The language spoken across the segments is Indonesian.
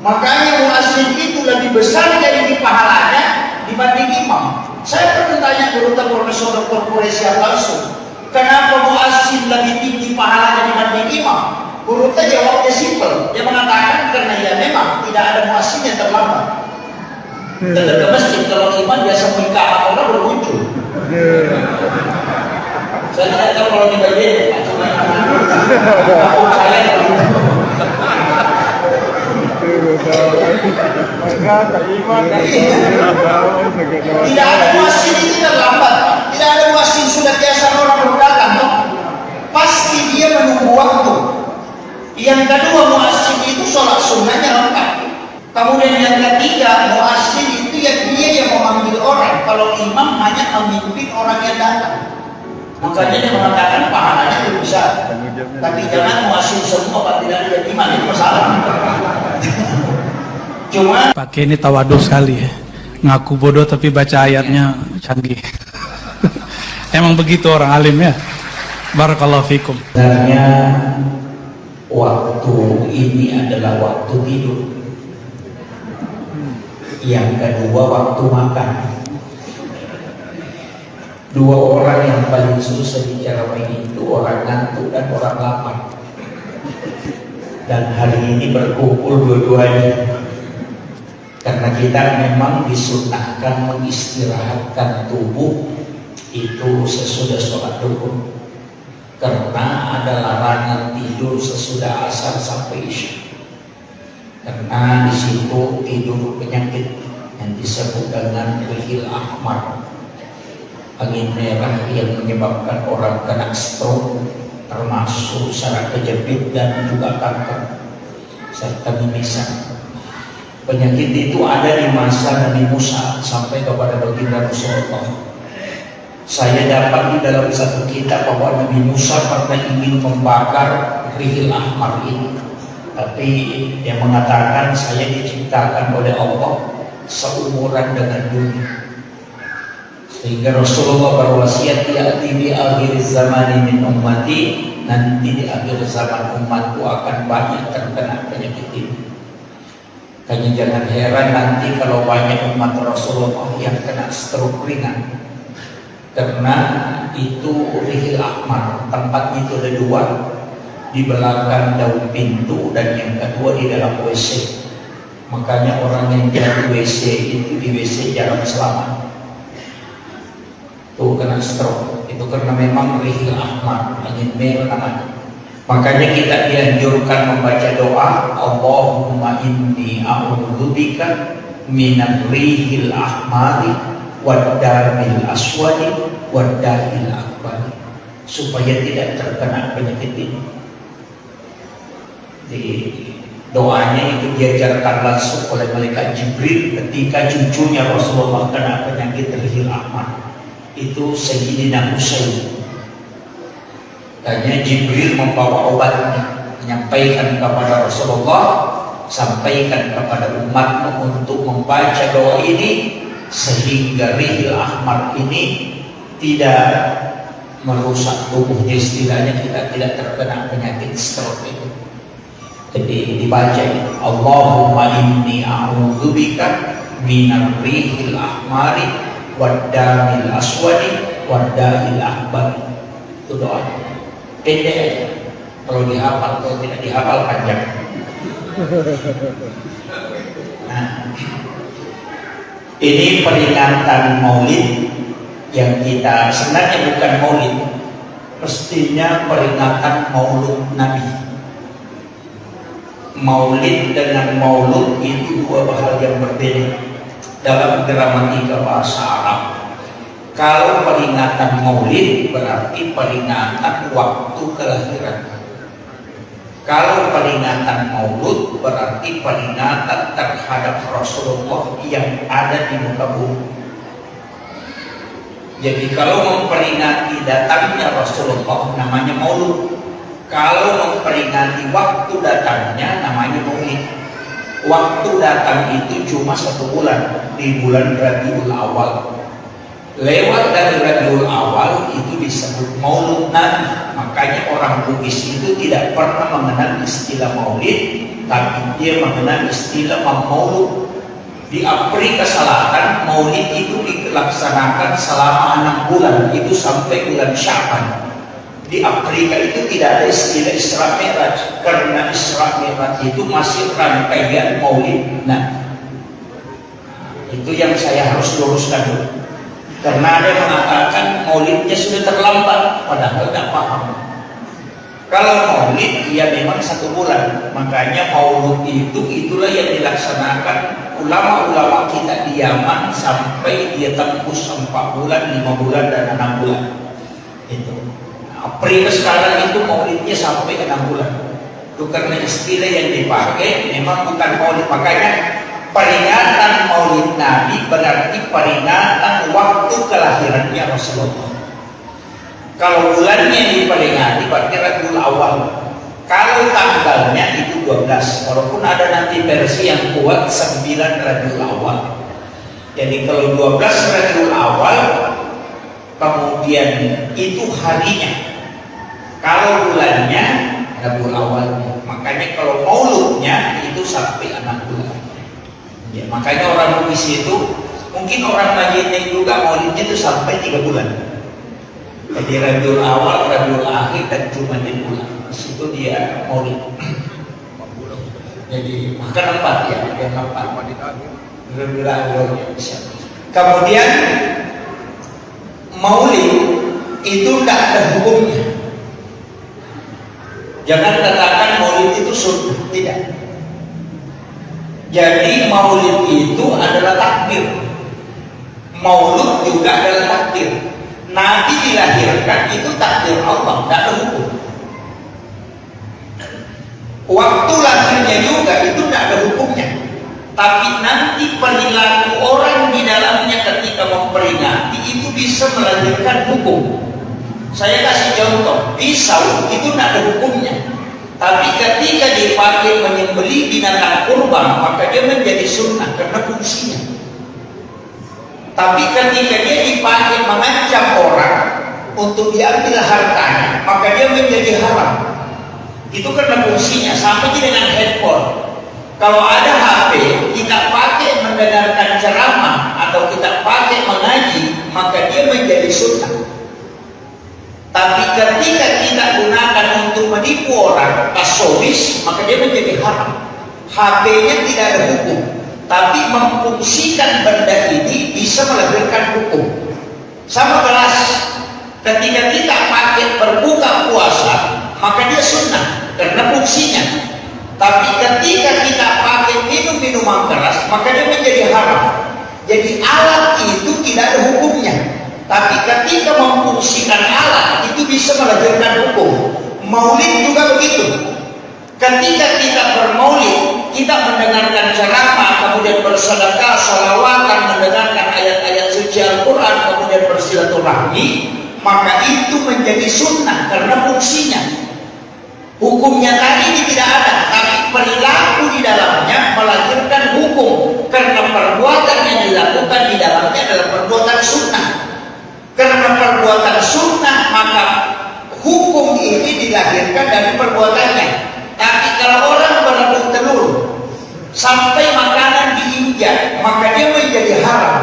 Makanya muazzin itu lebih besar jadi pahalanya dibanding imam. Saya pernah tanya guru profesor Dr. Quraisyah langsung, kenapa muazzin lebih tinggi pahalanya dibanding imam? Guru jawabnya simpel, dia mengatakan karena ya memang tidak ada muazzin yang terlambat. Tetap ke masjid, kalau imam biasa menikah orang bermuncul. Saya tidak tahu kalau di bagian cuma saya tidak ada muazzin itu terlambat. Tidak ada muazzin sudah biasa orang berdagang, pasti dia menunggu waktu. Yang kedua, muazzin itu sholat sunnahnya lengkap. Kemudian yang ketiga, muazzin itu ya dia yang memanggil orang. Kalau imam hanya memimpin orang yang datang. Makanya dia mengatakan pahalanya lebih besar. Tapi jangan muazzin semua Pak, tidak ada imam, itu masalah. Cuma pakai ini tawadhu sekali ya. Ngaku bodoh tapi baca ayatnya canggih. Emang begitu orang alim ya. Barakallahu fikum. Sebenarnya waktu ini adalah waktu tidur. Yang kedua waktu makan. Dua orang yang paling susah dicapai itu orang ngantuk dan orang lapar. Dan hari ini berkumpul dua-duanya. Karena kita memang disunahkan mengistirahatkan tubuh itu sesudah sholat duhur. Karena ada larangan tidur sesudah asar sampai isya. Karena di situ tidur penyakit yang disebut dengan rihil ahmar, angin merah yang menyebabkan orang kena stroke, termasuk saraf kejepit dan juga kanker serta mimisan. Penyakit itu ada di masa Nabi Musa sampai kepada baginda Rasulullah. Saya dapat di dalam satu kitab bahwa Nabi Musa pernah ingin membakar rihil ahmar ini, tapi dia mengatakan saya diciptakan oleh Allah seumuran dengan dunia. Sehingga Rasulullah berwasiat ya di akhir zaman min ummati, nanti di akhir zaman umatku akan banyak terkena penyakit ini. Hanya jangan heran nanti kalau banyak umat Rasulullah yang kena stroke ringan. Karena itu rihil ahmar, tempatnya itu ada dua, di belakang daun pintu dan yang kedua di dalam WC. Makanya orang yang jatuh WC itu di WC jarang selamat. Tuh kena stroke, itu karena memang rihil ahmar, angin merah. Makanya kita dianjurkan membaca doa, Allahumma inni a'udzubika minal rihil ahmari wadaril aswadi wadaril akbari, supaya tidak terkena penyakit ini. Di doanya itu diajarkan langsung oleh malaikat Jibril ketika cucunya Rasulullah kena penyakit rihil ahmar, itu Sayyidina Husain. Tanya Jibril membawa obatnya, menyampaikan kepada Rasulullah, sampaikan kepada umatmu untuk membaca doa ini sehingga rihil ahmar ini tidak merusak tubuhnya, istilahnya kita tidak terkena penyakit stroke itu. Jadi dibaca Allahumma inni a'udzubika minar rihil ahmari waddamil aswadi wadda'il akbari. Itu doa pendek aja, kalau dihafal, kalau tidak dihafal panjang. Nah, ini peringatan Maulid yang kita sebenarnya bukan Maulid, mestinya peringatan Maulud Nabi. Maulid dengan Maulud itu dua hal yang berbeda dalam gramatika bahasa Arab. Kalau peringatan Maulid berarti peringatan waktu kelahiran. Kalau peringatan Maulud berarti peringatan terhadap Rasulullah yang ada di muka bumi. Jadi kalau memperingati datangnya Rasulullah namanya Maulud. Kalau memperingati waktu datangnya namanya Maulid. Waktu datang itu cuma 1 bulan, di bulan Rabiul Awal. Lewat dari Rabiul Awal itu disebut Maulud Nabi. Makanya orang Bugis itu tidak pernah mengenal istilah Maulid, tapi dia mengenal istilah maulud. Di Afrika Selatan maulid itu dilaksanakan selama 6 bulan, itu sampai bulan Sya'ban. Di Afrika itu tidak ada istilah Isra Mi'raj, karena Isra Mi'raj itu masih rangkaian maulid. Nah, itu yang saya harus luruskan dulu. Karena ada yang mengatakan maulidnya sudah terlambat, padahal tidak paham. Kalau maulid, ya memang 1 bulan. Makanya maulud itulah yang dilaksanakan ulama-ulama kita di Yaman sampai dia tembus 4 bulan, 5 bulan, dan 6 bulan. Itu. April sekarang itu maulidnya sampai 6 bulan. Itu karena istilah yang dipakai memang bukan maulid. Makanya peringatan maulid Nabi berarti peringatan waktu kelahirannya Rasulullah. Kalau bulannya diperingati berarti Rabiul Awal. Kalau tanggalnya itu 12. Walaupun ada nanti versi yang kuat 9 Rabiul Awal. Jadi kalau 12 Rabiul Awal, kemudian itu harinya. Kalau bulannya Rabiul Awal. Makanya kalau mauludnya itu sampai 6 bulan. Ya, makanya orang Bugis itu, mungkin orang Majene juga maulidnya itu sampai 3 bulan. Jadi Rabiul Awal, Rabiul Akhir, dan Jumadil Ula. Di situ dia maulid. Jadi makan 4 ya, yang 4. Rabiul Akhir bisa. Kemudian maulid itu tidak ada hukumnya. Jangan katakan maulid itu sunnah, tidak. Jadi maulid itu adalah takdir. Maulud juga adalah takdir. Nabi dilahirkan itu takdir Allah, tidak ada hukum. Waktu lahirnya juga itu tidak ada hukumnya. Tapi nanti perilaku orang di dalamnya ketika memperingati itu bisa melahirkan hukum. Saya kasih contoh, pisau itu tidak ada hukumnya. Tapi ketika dipakai menyembelih binatang kurban, maka dia menjadi sunnah karena fungsinya. Tapi ketika dia dipakai mengancam orang untuk diambil hartanya, maka dia menjadi haram. Itu karena fungsinya. Sama dengan handphone. Kalau ada HP, kita pakai mendengarkan ceramah atau kita pakai mengaji, maka dia menjadi sunnah. Tapi ketika kita gunakan untuk menipu orang, tasawis, maka dia menjadi haram. HP-nya tidak ada hukum. Tapi memfungsikan benda ini bisa melahirkan hukum. Sama gelas, ketika kita pakai berbuka puasa, maka dia sunnah karena fungsinya. Tapi ketika kita pakai minum minuman keras, maka dia menjadi haram. Jadi alat itu tidak ada hukumnya. Tapi ketika memfungsikan alat itu bisa melahirkan hukum. Maulid juga begitu. Ketika kita bermaulid, kita mendengarkan ceramah, kemudian bersedekah, sholawatan, mendengarkan ayat-ayat suci Al-Quran, kemudian bersilaturahmi, maka itu menjadi sunnah karena fungsinya. Hukumnya tadi ini tidak ada, tapi perilaku di dalamnya melahirkan hukum karena perbuatan yang dilakukan di dalamnya adalah perbuatan sunnah. Karena perbuatan sunnah, maka hukum ini dilahirkan dari perbuatannya. Tapi kalau orang berebut telur sampai makanan diinjak, maka dia menjadi haram.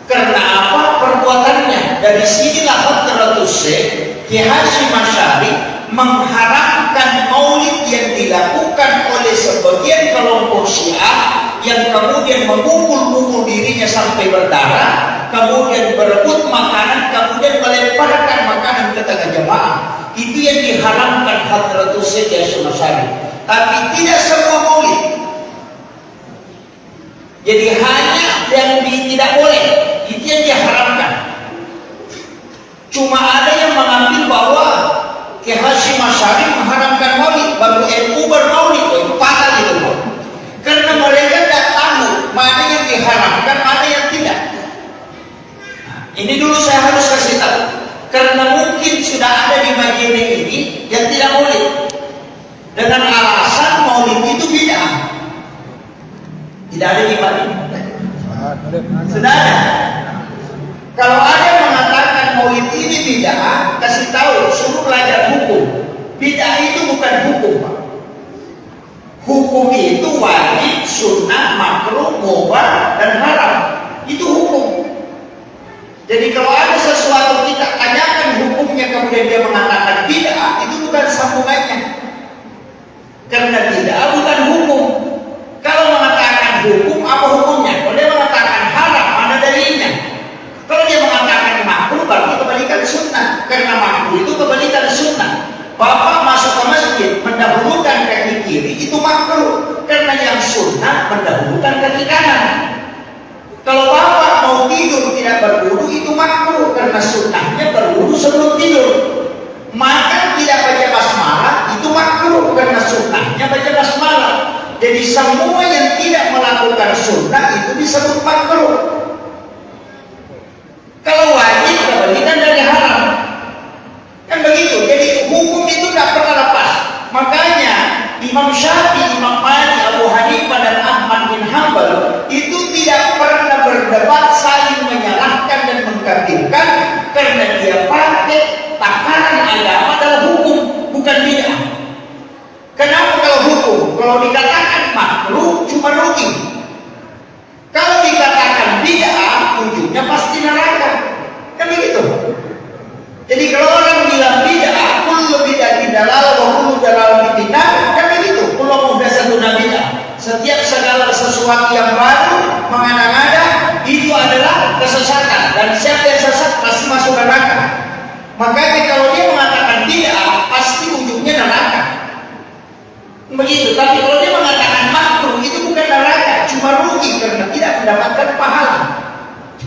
Karena apa? Perbuatannya. Dari sinilah Hadratus Syekh Ki Hasyim Asy'ari mengharamkan maulid yang dilakukan oleh sebagian kelompok Syiah yang kemudian memukul-mukul dirinya sampai berdarah, kemudian berebut makanan, kemudian melemparkan makanan ke tengah jamaah. Itu yang diharamkan Hadratus Syekh Ki Hasyim Asy'ari. Tapi tidak semua maulid. Jadi hanya yang tidak boleh, itu yang diharamkan. Cuma ada yang mengambil bahwa Ki Hasyim Asy'ari mengharamkan maulid, baru NU bermaulid, itu fatal itu. Karena mereka tidak tahu mana yang diharamkan, mana yang tidak. Ini dulu saya harus kasih tahu. Karena mungkin sudah ada di Majene ini yang tidak maulid dengan alasan maulid itu bid'ah. Tidak ada di Majene. Sudah ada. Kalau ada yang mengatakan maulid ini bid'ah, kasih tahu, suruh belajar hukum. Bid'ah itu bukan hukum, Pak. Hukum Hukum itu wajib, sunnah, makruh, mubah, dan haram. Itu hukum. Jadi kalau ada sesuatu kita tanyakan hukumnya kemudian dia mengatakan bid'ah, itu bukan sambungannya. Karena bid'ah bukan hukum. Kalau mengatakan hukum, apa hukumnya? Kalau dia mengatakan haram, mana dalilnya? Kalau dia mengatakan makruh, berarti kebalikan sunnah. Karena makruh itu kebalikan sunnah. Bapak masuk ke masjid mendahulukan kaki kiri, itu makruh. Karena yang sunnah mendahulukan kaki kanan. Kalau bapak mau tidur tidak berwudu, itu makruh. Karena sunnahnya berwudu sebelum tidur. Makan tidak baca basmalah, itu makruh. Karena sunnahnya baca basmalah. Jadi semua yang tidak melakukan sunnah itu disebut makruh. Kalau wajib kebalikan dari haram. Kan begitu. Jadi hukum itu tidak pernah lepas. Makanya Imam Syafi'i, Imam Malik, Abu Hanifah dan Ahmad bin Hanbal itu tidak pernah berdebat saling menyalahkan dan mengkafirkan karena dia pakai takaran agama dalam hukum, bukan bid'ah. Kenapa kalau hukum? Kalau dikatakan makruh cuma rugi. Kalau dikatakan bid'ah ujungnya pasti neraka. Kan begitu. Jadi kalau orang bilang bid'ah, kullu bid'atin dalalah wa kullu dalalatin finnar, kan begitu. Kullu muhdatsatun bid'ah. Setiap segala sesuatu yang baru mengada-ngada itu adalah kesesatan, dan siapa yang sesat pasti masuk neraka. Makanya kalau dia mengatakan bid'ah, pasti ujungnya neraka. Begitu. Tapi kalau dia mengatakan makruh, itu bukan neraka, cuma rugi karena tidak mendapatkan pahala.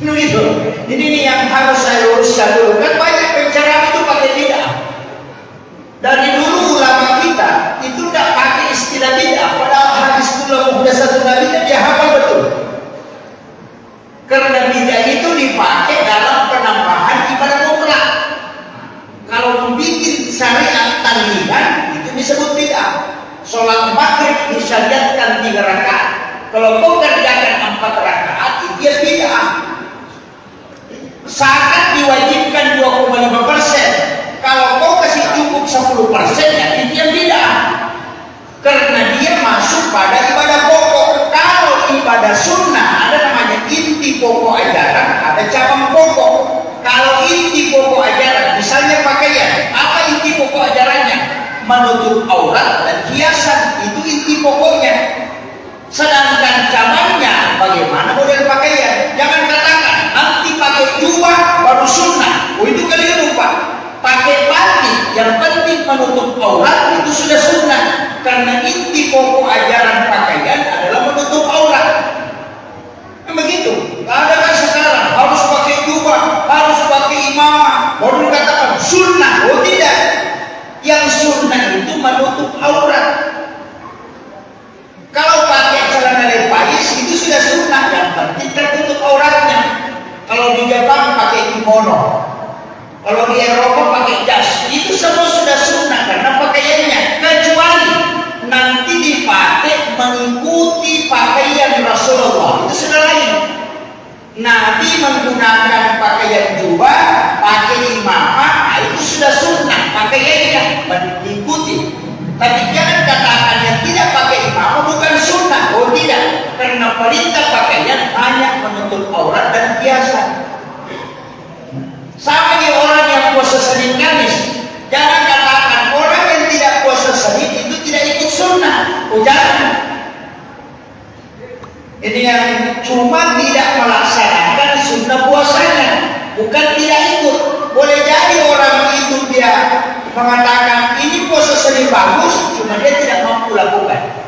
Begitu. Jadi ini yang harus saya luruskan dulu. Kan banyak pencerah itu pakai bid'ah. Dari dulu ulama kita itu tidak pakai istilah bid'ah. Padahal hadis kullu muhdatsatun bid'ah dia hafal betul. Karena bid'ah itu dipakai dalam penambahan ibadah mutlak. Kalau membuat syariat tanwihan itu disebut bid'ah. Sholat maghrib disyariatkan 3 rakaat. Kalau kau kerjakan 4 rakaat, itu dia bid'ah. Zakat diwajibkan 2,5%. Kalau kau kasih cukup 10%, ya itu yang bid'ah. Karena dia masuk pada ibadah pokok. Kalau ibadah sunnah ada namanya inti pokok ajaran, ada cabang pokok. Kalau inti pokok ajaran, misalnya pakaian, apa inti pokok ajarannya? Menutup aurat dan hiasan, itu inti pokoknya. Sedangkan cabangnya bagaimana model pakaian. Jangan katakan nanti pakai jubah baru sunnah, itu keliru Pak. Pakai batik yang penting menutup aurat itu sudah sunnah. Karena inti pokok ajaran pakaian adalah menutup aurat. Begitu. Ada kan sekarang harus pakai jubah, harus pakai imamah, baru dikatakan sunnah. Oh tidak. Yang sunnah itu menutup aurat. Kalau pakai celana levi's itu sudah sunnah, yang penting tertutup auratnya. Kalau di Jepang pakai kimono, kalau di Eropa pakai jas, itu semua sudah sunnah karena pakaiannya. Kecuali nanti dipakai mengikuti pakaian Rasulullah, itu sudah lain. Nabi menggunakan pakaian jubah, pakai imamah, itu sudah sunnah, pakaiannya mengikuti. Tapi jangan katakan yang tidak pakai imamah bukan sunnah. Oh tidak, karena perintah pakaian hanya menutup aurat dan hiasan. Sama dengan orang yang puasa Senin Kamis. Jangan katakan orang yang tidak puasa Senin itu tidak ikut sunnah. Oh jangan. Ini yang cuma tidak melaksanakan sunnah puasanya, bukan tidak ikut. Boleh jadi orang itu dia mengatakan ini puasa Senin bagus, cuma dia tidak mampu lakukan.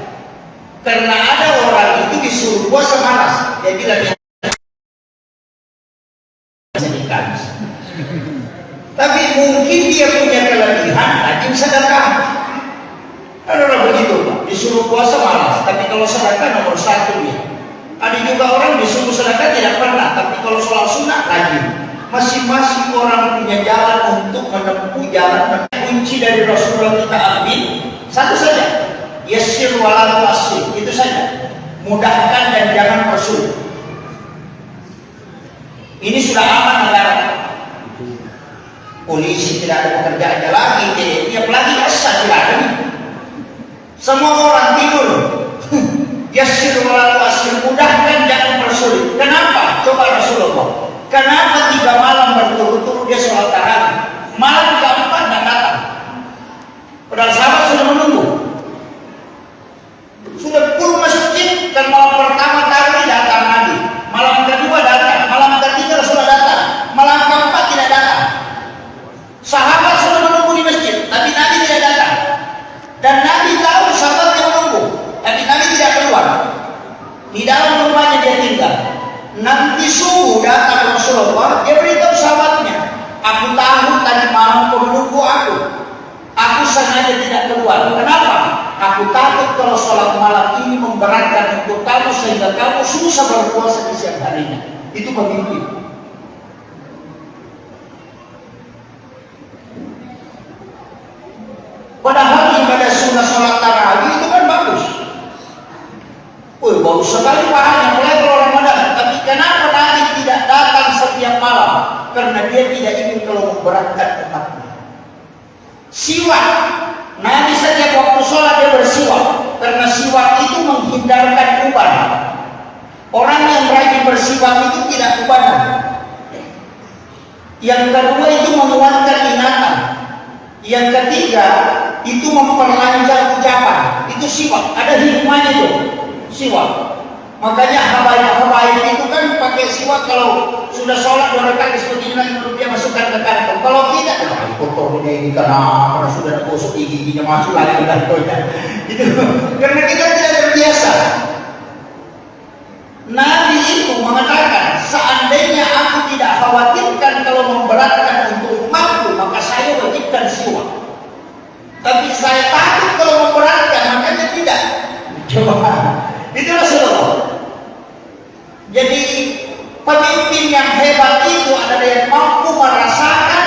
Karena ada orang itu disuruh puasa malas, dia bilang Senin Kamis. Tapi mungkin dia punya kelebihan, rajin sedekah. Ada orang begitu Pak, disuruh puasa malas, tapi kalau sedekah nomor 1 dia. Ada juga orang disuruh sedekah tidak pernah, tapi kalau sholat sunnah rajin. Masing-masing orang punya jalan untuk menempuh jalan. Kunci dari Rasulullah kita ambil satu saja, yassir wala tu'assir, itu saja. Mudahkan dan jangan persulit. Ini sudah aman negara. Polisi tidak ada pekerjaannya lagi, TNI apalagi asal tidak ada. Semua orang tidur, Yassir wala tu'assir, mudahkan jangan persulit. Kenapa? Coba Rasulullah. Kenapa 3 malam berturut-turut dia sholat tarawih? Malam keempat tidak datang. Padahal sahabat sudah menunggu. Sudah full masjid dan malam pertama tarawih datang Nabi. Malam kedua datang, malam ketiga Rasulullah datang, malam keempat tidak datang. Sahabat sudah menunggu di masjid, tapi Nabi tidak datang. Dan Nabi tahu sahabatnya menunggu, tapi Nabi tidak keluar. Di dalam rumahnya dia tinggal. Nanti subuh datang Rasulullah, dia beritahu sahabatnya, aku tahu tadi malam kau menunggu aku. Aku sengaja tidak keluar. Kenapa? Aku takut kalau sholat malam ini memberatkan untuk kamu sehingga kamu susah berpuasa di siang harinya. Itu pemimpin. Padahal ibadah sunnah sholat tarawih itu kan bagus. Bagus sekali pahalanya mulai kalau Ramadan. Tapi kenapa Nabi tidak datang setiap malam? Karena dia tidak ingin kalau memberatkan umatnya. Siwak, Nabi setiap waktu sholat dia bersiwak. Karena siwak itu menghindarkan uban. Orang yang rajin bersiwak itu tidak ubanan. Yang kedua itu menguatkan ingatan. Yang ketiga itu memperlancar ucapan. Itu siwak, ada hikmahnya itu. Siwak. Makanya habaib itu kan pakai siwak kalau sudah sholat 2 rakaat seperti ini dia masukkan ke kantong. Kalau tidak, kotor ini karena sudah gosok giginya masuk lagi ke kantongnya. Gitu. Karena kita tidak terbiasa. Nabi itu mengatakan, seandainya aku tidak khawatirkan kalau memberatkan untuk umatku, maka saya wajibkan siwak. Tapi saya takut kalau memberatkan, makanya tidak. Coba. Itu Rasulullah. Jadi pemimpin yang hebat itu adalah yang mampu merasakan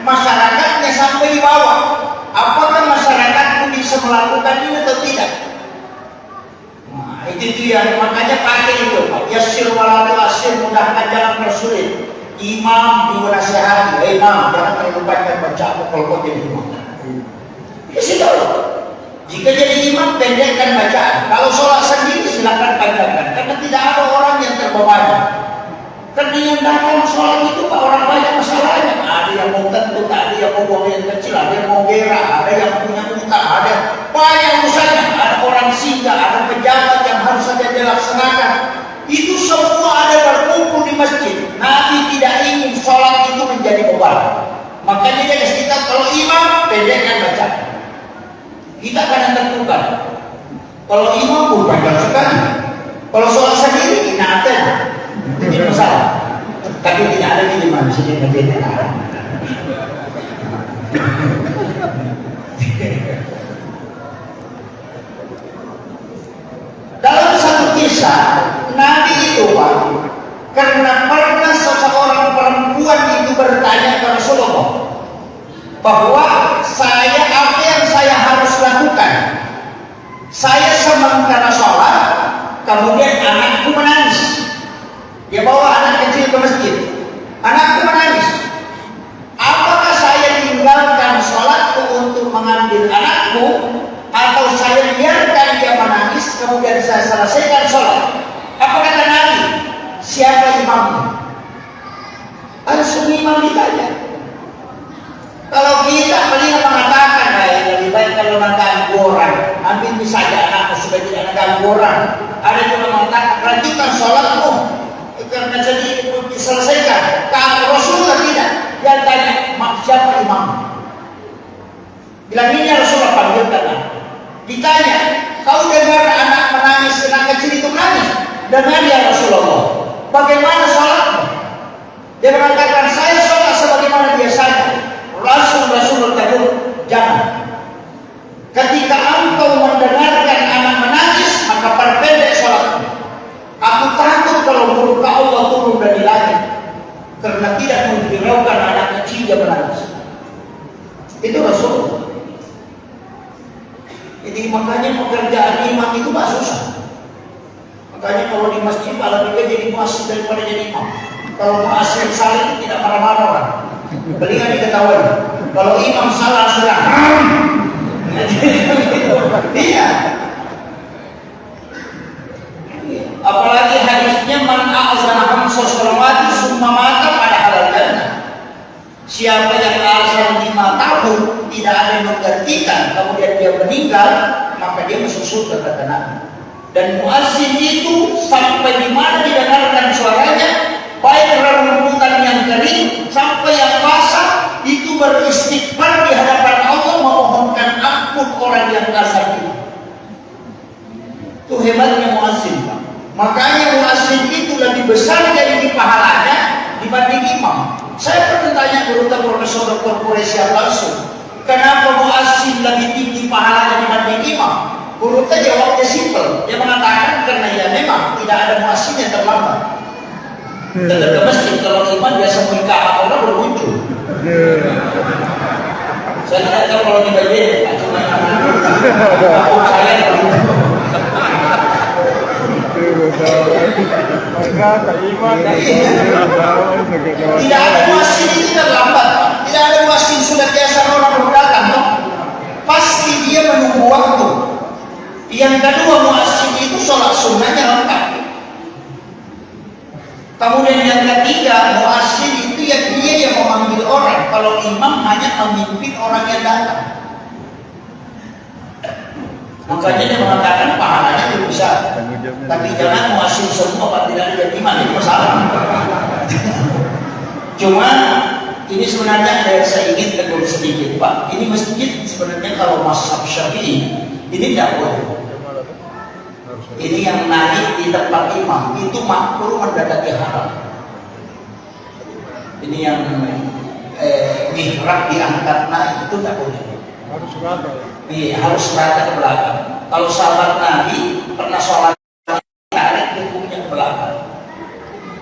masyarakatnya sampai di bawah. Apakah masyarakatku bisa melakukan ini atau tidak? Nah, itu yang makanya pakai itu. Yassir wala tu'assir, mudahkan jangan persulit. Imam dinasihati, imam jangan terlalu banyak baca kalau kau jadi imam. Ya sudah. Jika jadi imam pendekkan bacaan. Kalau sholat sendiri silakan panjangkan. Karena tidak ada orang yang terbebani. Karena yang datang sholat itu Pak, orang banyak masalahnya. Ada yang mau kentut, ada yang mau buang yang kecil, ada yang mau gerah, ada yang punya utang, ada banyak urusannya. Ada orang singgah, ada pejabat yang harus saja dilaksanakan. Itu semua ada berkumpul di masjid. Nabi tidak ingin sholat itu menjadi beban. Makanya dia kasih kita kalau imam pendekkan bacaan. Kita kadang tertukar. Kalau imam pun panjang sekali. Kalau sholat sendiri kita ada. Itu masalah. Tapi tidak ada di imam sini menjadi ada. Dalam satu kisah Nabi itu Pak, karena pernah seseorang perempuan itu bertanya kepada Rasulullah bahwa apa yang saya harus lakukan? Saya sementara sholat, kemudian anakku menangis. Dia bawa anak kecil ke masjid. Anakku menangis. Apakah saya tinggalkan sholatku untuk mengambil anakku, atau saya biarkan dia menangis kemudian saya selesaikan sholat? Apa kata Nabi? Siapa imamnya? Langsung imam ditanya. Kalau kita paling mengatakan, lebih baik kalau mengganggu orang, ambil saja anakku supaya tidak mengganggu orang. Ada juga mengatakan, lanjutkan sholatmu karena jadi diselesaikan. Kalau Rasulullah tidak, dia tanya, siapa imam? Bilang ini Rasulullah panggilkan. Ditanya, kau dengar anak menangis, anak kecil itu menangis? Dengar ya Rasulullah. Bagaimana sholatmu? Dia mengatakan, saya sholat sebagaimana biasanya. Langsung Rasulullah tegur, jangan. Ketika engkau mendengarkan anak menangis, maka perpendek sholatmu. Aku takut kalau murka Allah turun dari langit karena tidak menghiraukan anak kecil yang menangis. Itu Rasulullah. Jadi makanya pekerjaan imam itu gak susah. Makanya kalau di masjid lebih baik jadi muazzin daripada jadi imam. Kalau muazzin saling tidak marah-marah orang. Beliau diketahui. Kalau imam salah sudah. Iya. cuma mata pada halal jannah. Siapa yang azan 5 tahun tidak ada yang menggantikan, kemudian dia meninggal, maka dia masuk surga kata Nabi. Dan muazzin itu sampai di mana didengarkan suaranya, baik rerumputan yang kering sampai yang basah, itu beristighfar di hadapan Allah, memohonkan ampun orang yang azan itu. Itu hebatnya muazzin, Pak. Makanya muazzin itu lebih besar jadi pahalanya dibanding imam. Saya pernah tanya guru Profesor Dr. Quraisyah langsung, kenapa muazzin lebih tinggi pahalanya dibanding imam? Guru jawabnya simpel, dia mengatakan karena ya memang tidak ada muazzin yang terlambat. Datang ke masjid, kalau imam biasa menikah orang bermuncul. Saya tidak tahu kalau di Bali, cuma saya tidak ada muazzin itu terlambat, tidak ada muazzin sudah biasa orang berdagang, pasti dia menunggu waktu. Yang kedua, muazzin itu sholat sunnahnya lengkap. Kemudian yang ketiga, muazzin itu yang dia yang memanggil orang. Kalau imam hanya memimpin orang yang datang. Makanya dia mengatakan pahalanya lebih besar. Tapi jangan muazzin semua Pak, tidak ada iman, itu masalah. Cuma ini sebenarnya ada yang saya ingin tegur sedikit Pak. Ini masjid sebenarnya kalau mazhab Syafi'i ini tidak boleh. Ini yang naik di tempat imam itu makruh mendekati haram. Ini yang mihrab diangkat naik itu tidak boleh. Harus rata. Iya, harus rata ke belakang. Kalau sahabat Nabi pernah sholat tarik hukumnya ke belakang.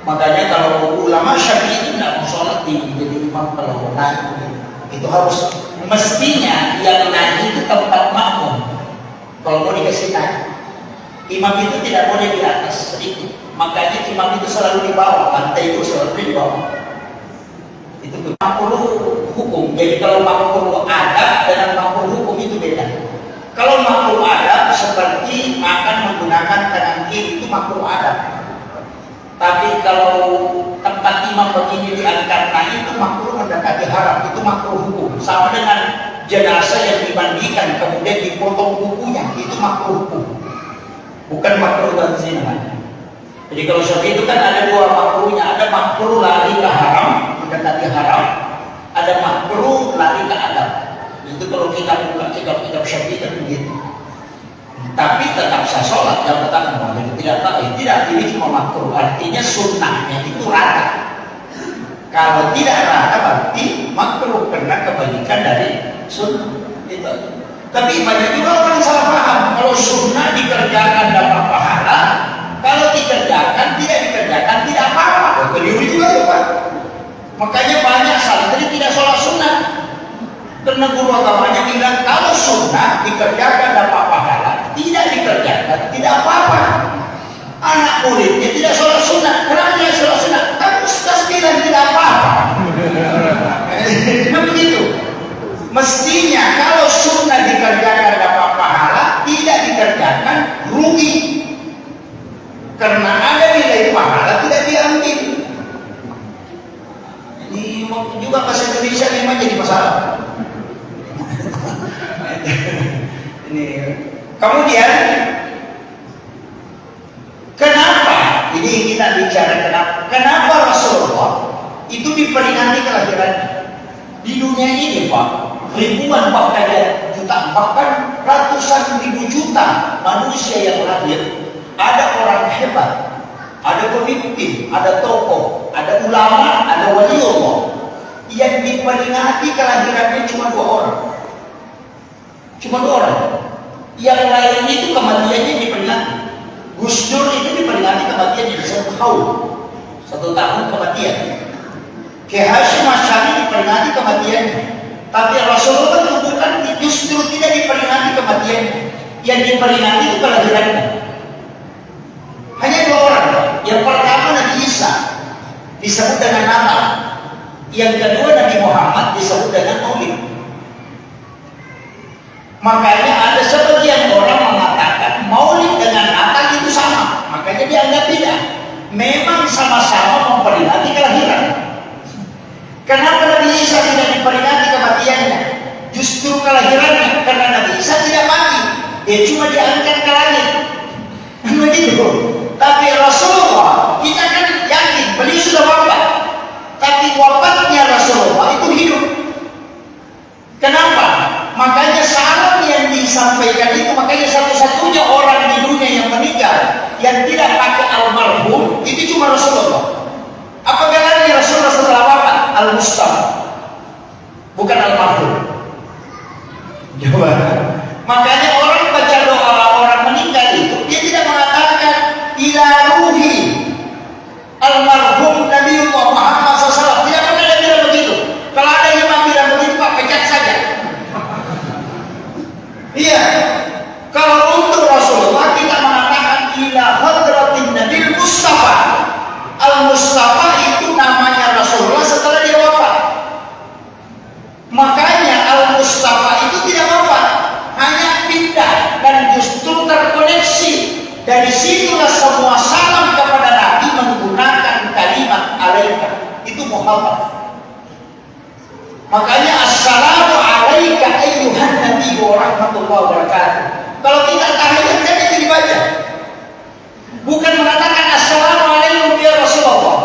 Makanya kalau ulama Syafi'i itu tidak mau sholat tinggi jadi imam kalau naik itu harus mestinya yang naik itu tempat makmum. Kalau mau dikasih naik, imam itu tidak boleh di atas sedikit. Makanya imam itu selalu di bawah, lantai itu selalu di bawah. Itu makruh hukum. Jadi kalau makruh adab dengan makruh hukum itu beda. Kalau makruh adab seperti makan menggunakan kanan kiri itu makruh adab. Tapi kalau tempat imam begini diangkat naik itu makruh mendekati haram, itu makruh hukum. Sama dengan jenazah yang dimandikan kemudian dipotong kukunya, itu makruh hukum. Bukan makruh tanzim. Jadi kalau seperti itu kan ada dua makruhnya, ada makruh lari ke haram, mendekati haram, ada makruh lari ke adab. Itu kalau kita buka kitab Syafi'i kan begitu. Tapi tetap saya sholat, yang tetap tidak tahu, tidak, ini cuma makruh. Artinya sunnahnya itu rata. Kalau tidak rata berarti makruh karena kebalikan dari sunnah. Itu. Tapi banyak juga orang yang salah paham. Kalau sunnah dikerjakan dapat pahala, kalau dikerjakan tidak dikerjakan tidak apa-apa. Keliru juga ya Pak. Makanya banyak santri tidak sholat sunnah. Karena guru agamanya bilang kalau sunnah dikerjakan dapat pahala, tidak dikerjakan tidak apa-apa. Anak muridnya tidak sholat sunnah, kenapa dia sholat sunnah? Kan ustaz bilang tidak apa-apa. Cuma begitu. Mestinya kalau sunnah dikerjakan dapat pahala, tidak dikerjakan rugi. Karena ada nilai pahala tidak diambil. Ini juga bahasa Indonesia memang jadi masalah. Ini. Kemudian kenapa? Ini kita bicara kenapa Rasulullah itu diperingati kelahirannya. Di dunia ini Pak, ribuan bahkan juta, bahkan ratusan ribu juta manusia yang lahir. Ada orang hebat, ada pemimpin, ada tokoh, ada ulama, ada waliullah. Yang diperingati kelahirannya cuma 2 orang. Cuma 2 orang. Yang lain itu kematiannya diperingati. Gus Dur itu diperingati kematiannya di 1 tahun. 1 tahun kematian. Kiai Hasyim Asy'ari diperingati kematiannya. Tapi Rasulullah itu bukan, justru tidak diperingati kematiannya. Yang diperingati itu kelahirannya. Hanya 2 orang. Yang pertama Nabi Isa disebut dengan Natal. Yang kedua Nabi Muhammad disebut dengan Maulid. Makanya ada sebagian orang mengatakan Maulid dengan Natal itu sama. Makanya dianggap beda. memang sama-sama memperingati kelahiran. Kenapa Nabi Isa tidak diperingati kematiannya? Justru kelahirannya, karena Nabi Isa tidak mati, dia cuma diangkat ke langit. Begitu. Tapi Rasulullah, kita kan yakin beliau sudah wafat, tapi wafatnya Rasulullah itu hidup. Kenapa? Makanya salam yang disampaikan itu, makanya satu-satunya orang di dunia yang meninggal yang tidak pakai almarhum itu cuma Rasulullah. Apa gelarnya Rasulullah setelah wafat? Al-Mustafa, bukan almarhum. Coba. Makanya orang baca doa orang meninggal itu, dia tidak mengatakan ila ruhi almarhum Nabiullah Muhammad SAW. Tidak pernah dia bilang begitu. Kalau ada imam bilang begitu, Pak, pecat saja. Iya. Kalau untuk Rasulullah kita mengatakan ila hadratin Nabil Mustafa. Al-Mustafa itu namanya Rasulullah setelah dia wafat. Makanya Al-Mustafa itu tidak wafat, hanya pindah dan justru terkoneksi. Dari situlah semua salam kepada Nabi menggunakan kalimat alaika. Itu Muhammad. Makanya assalamu alaika ayyuhan nabi wa rahmatullahi wa barakatuh. Kalau kita tahiyat kan itu dibaca. Bukan mengatakan assalamualaikum ya Rasulullah.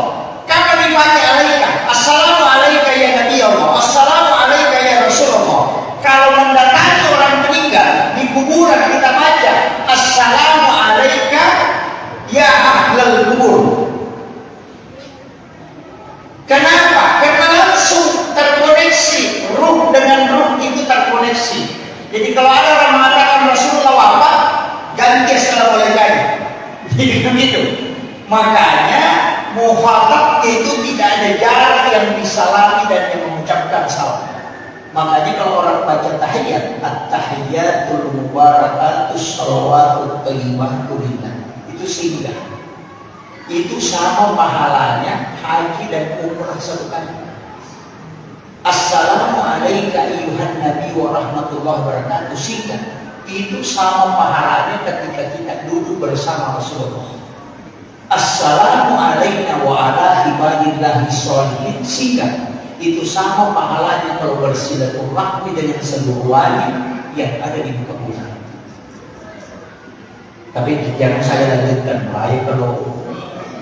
Kapan dipakai alaika? Assalamu alaika ya Nabi Allah. Assalamu alaika ya Rasulullah. Kalau mendatangi orang meninggal di kuburan kita baca assalamu alaika ya ahlal kubur. Kenapa? Karena langsung terkoneksi, ruh dengan ruh itu terkoneksi. Jadi kalau ada orang mengatakan Rasulullah wafat, ganti assalamualaikum. Jadi begitu. Makanya muhabbab itu tidak ada jarak yang disalami dan yang mengucapkan salam. Makanya kalau orang baca tahiyat, at-tahiyatul mubarakatus shalawatut thayyibatu lillah, itu singgah. Itu sama pahalanya haji dan umrah satu kali. Assalamu alayka ayyuhan nabi wa rahmatullahi wa barakatuh, singgah. Itu sama pahalanya ketika kita duduk bersama Rasulullah. Assalamu alayna wa ala ibadillahi sholihin, singgah. Itu sama pahalanya kalau bersilaturahmi dengan seluruh wali yang ada di muka bumi. Tapi jangan saya lanjutkan, baik kalau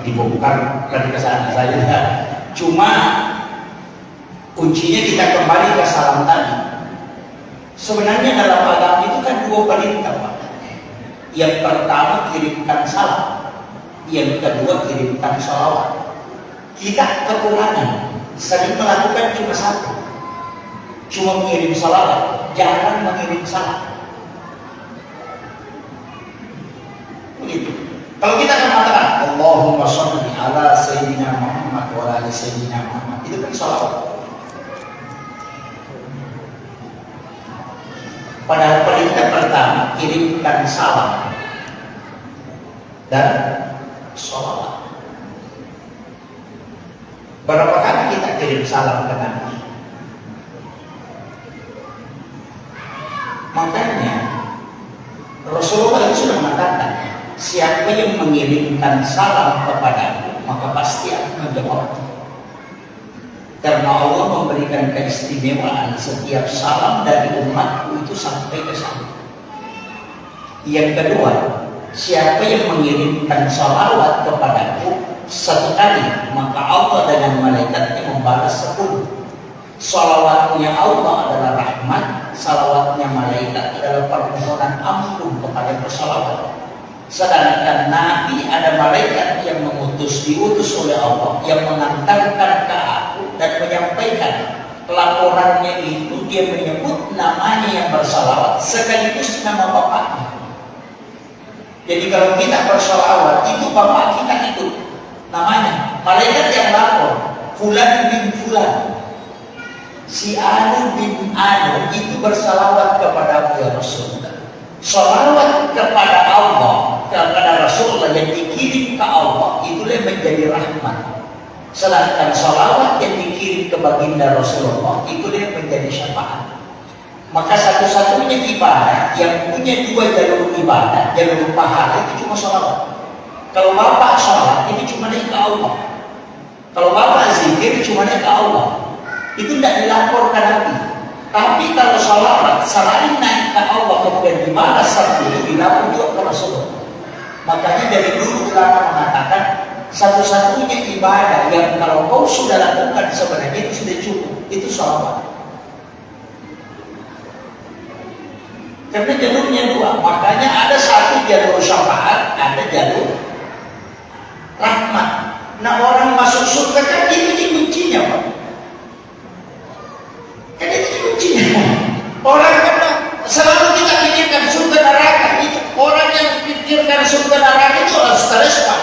dibongkar dari kesalahan saya. Cuma kuncinya kita kembali ke salam tadi. Sebenarnya dalam agama itu kan dua perintah, Pak. Yang pertama kirimkan salam, yang kedua kirimkan sholawat. Kita kekurangan, sering melakukan cuma satu, cuma mengirim sholawat, jangan mengirim salam. Begitu. Kalau kita akan mengatakan Allahumma sholli ala sayyidina Muhammad wa ala sayyidina Muhammad, itu kan sholawat. Pada perintah pertama kirimkan salam dan sholawat. Berapa kali kita kirim salam ke Nabi? Makanya Rasulullah itu sudah mengatakan, siapa yang mengirimkan salam kepadaku maka pasti akan menjawab. Karena Allah memberikan keistimewaan setiap salam dari umatku itu sampai ke sana. Yang kedua, siapa yang mengirimkan salawat kepadaku satu kali, maka Allah dengan malaikatnya membalas 10. Salawatnya Allah adalah rahmat, salawatnya malaikat adalah permohonan ampun kepada bersalawat. Sedangkan Nabi ada malaikat yang diutus oleh Allah, yang mengantarkan ke aku dan menyampaikan laporannya itu. Dia menyebut namanya yang bersalawat sekaligus nama bapaknya. Jadi kalau kita bersalawat itu bapak kita ikut namanya. Malaikat yang lapor, Fulan bin Fulan, si Anu bin Anu itu bersalawat kepada ya Rasulullah. Salawat kepada Allah, kepada Rasulullah yang dikirim ke Allah, itulah yang menjadi rahmat. Sedangkan salawat yang dikirim ke baginda Rasulullah, itulah yang menjadi syafaat. Maka satu-satunya ibadah yang punya dua jalur ibadah, jalur pahala itu cuma salawat. Kalau bapak sholat, ini cuma cuma ke Allah. Kalau bapak zikir cuma ke Allah, itu tidak dilaporkan lagi. Tapi kalau salawat selain naik ke Allah kemudian dibalas satu itu dilapor juga ke Rasulullah. Makanya dari dulu ulama mengatakan satu-satunya ibadah yang kalau kau sudah lakukan sebenarnya itu sudah cukup, itu salawat. Karena jalurnya dua, makanya ada satu jalur syafaat, ada jalur rahmat. Nah orang masuk surga kan itu kuncinya Pak. Kan itu kuncinya. Orang kan selalu kita pikirkan surga neraka. Itu orang yang pikirkan surga neraka itu orang stres Pak.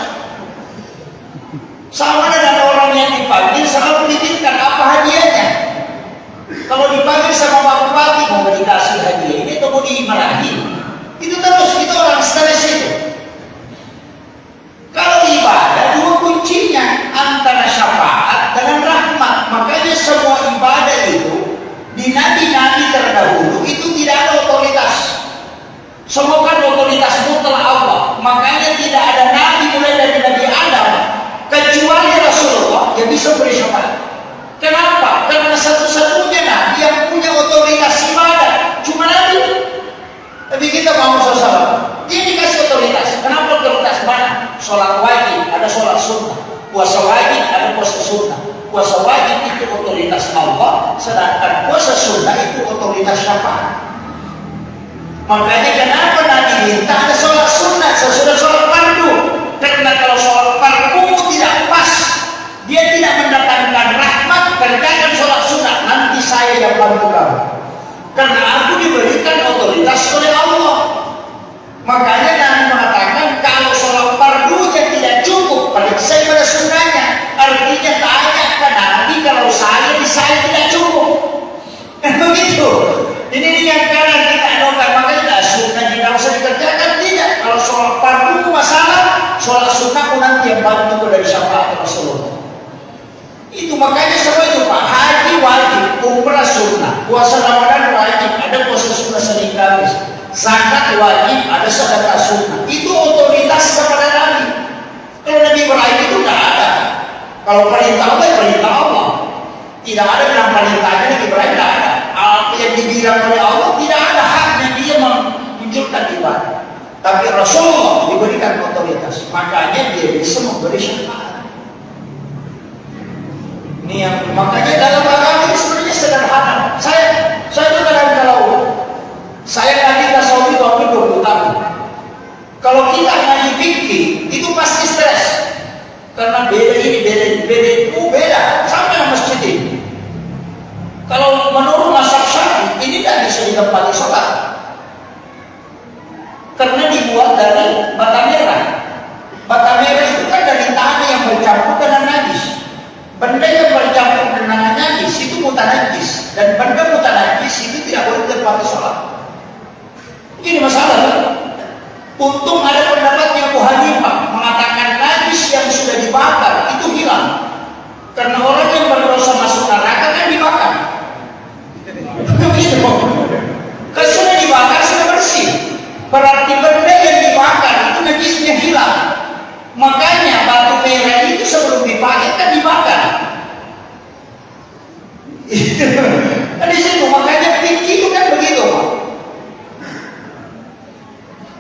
Sama dengan orang yang dipanggil selalu pikirkan apa hadiahnya. Kalau dipanggil sama Pak Bupati mau dikasih hadiah ini atau mau dimarahin, itu terus itu orang stres itu. Kalau ibadah dua kuncinya antara syafaat dengan rahmat. Makanya semua ibadah itu di nabi-nabi terdahulu itu tidak ada otoritas. Semua kan otoritas mutlak Allah. Makanya tidak ada nabi mulai dari Nabi Adam kecuali Rasulullah yang bisa beri syafaat. Kenapa? Karena satu-satunya nabi yang punya otoritas ibadah cuma nabi. Tapi kita mau salah. Dia dikasih otoritas. Kenapa otoritas? Mana? Sholat wajib, ada sholat sunnah. Puasa wajib, ada puasa sunnah. Puasa wajib itu otoritas Allah, sedangkan puasa sunnah itu otoritas syafaat. Makanya kenapa Nabi minta ada sholat sunnah sesudah sholat fardu? Karena kalau sholat fardu tidak pas, dia tidak mendatangkan rahmat. Kerjakan sholat sunnah, nanti saya yang bantu kamu. Karena aku diberikan otoritas oleh Allah. Makanya Nabi mengatakan kalau sholat fardunya tidak cukup, periksa pada sunnahnya. Artinya tanya ke Nabi kalau saya tidak cukup. Begitu. Ini yang kadang kita doakan, makanya sunnah tidak usah dikerjakan, tidak. Kalau sholat fardu masalah, sholat sunnah pun nanti yang bantu dari syafaat Rasulullah. Itu makanya semua itu Pak, haji wajib, umrah sunnah, puasa Ramadan wajib, ada puasa sunnah Senin Kamis, zakat wajib, ada sedekah sunnah. Itu otoritas kepada Nabi. Kalau Nabi Ibrahim itu tidak ada. Kalau perintah Allah, perintah Allah. Tidak ada dalam perintahnya Nabi Ibrahim, tidak ada. Apa yang dibilang oleh Allah tidak ada haknya dia menunjukkan ibadah. Tapi Rasulullah diberikan otoritas, makanya dia bisa memberi syafaat. Ini yang makanya dalam agama ini sebenarnya sederhana. Saya itu kadang kalau saya ngaji tasawuf waktu 20 tahun. Kalau kita ngaji fikih itu pasti stres. Karena beda ini, beda sama yang masjid ini. Kalau menurut mazhab Syafi'i ini tidak bisa ditempati sholat. Karena dibuat dari bata merah. Bata merah itu kan dari tanah yang bercampur dengan najis. Benda yang bercampur dengan najis itu mutanajis, dan benda mutanajis itu tidak boleh ditempati sholat. Ini masalah kan? Untung ada pendapatnya Abu Hanifah mengatakan najis yang sudah dibakar itu hilang. Karena orang yang berdosa masuk neraka kan dibakar. Begitu. Kalau sudah dibakar sudah bersih. Berarti benda yang dibakar itu najisnya hilang. Makanya batu merah itu sebelum dipakai kan dibakar. Kan di situ makanya fikih itu kan begitu Pak.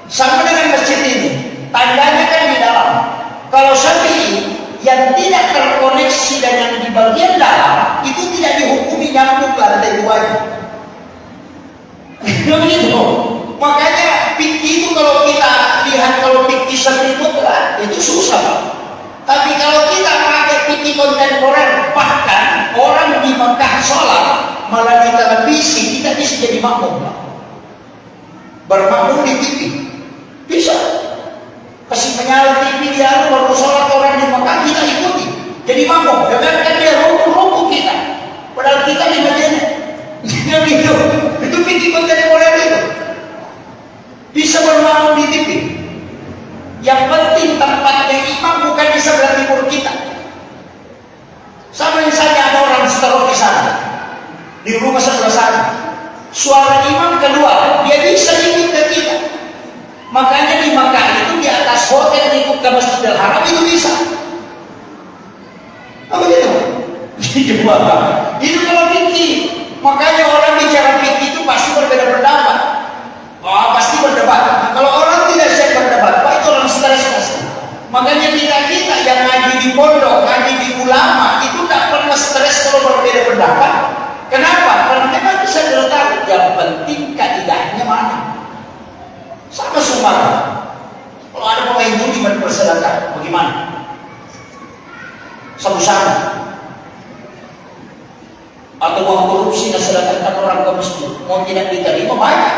Sama dengan masjid ini, tandanya kan di dalam. Kalau Syafi'i yang tidak terkoneksi dengan di bagian dalam itu tidak dihukumi nyambung ke lantai duanya. Begitu. Makanya fikih itu kalau kita lihat kalau fikih selimut itu susah. Tapi kalau kita pakai fikih kontemporer, bahkan orang di Mekah sholat melalui televisi kita bisa jadi makmum. Bermakmum di TV bisa. Kasih menyala TV dia baru sholat orang di Mekah kita ikuti. Jadi makmum. Dengarkan dia ruku kita. Padahal kita di Madinah. Gitu. Itu fikih kontemporer itu. Bisa bermakmum di TV. Yang penting tempatnya imam bukan di sebelah timur kita. Sama misalnya ada orang setelah di sana, di rumah sebelah sana, suara imam keluar, dia bisa ikut ke kita. Makanya di Makkah itu di atas hotel ikut ke Masjidil Haram itu bisa. Dua. Itu kalau fikih. Makanya orang bicara fikih itu pasti berbeda pendapat. Oh, pasti berdebat. Nah, kalau orang tidak siap berdebat, Pak, itu orang stres pasti. Makanya kita yang ngaji di pondok, ngaji di ulama itu tak pernah stres kalau berbeda pendapat. Kenapa? Karena memang bisa tahu yang penting kaidahnya mana. Sama semua. Kalau ada pemain judi bersedekah, bagaimana? Sama-sama. Atau uang korupsi dan sedekahkan orang ke masjid, mau tidak diterima banyak.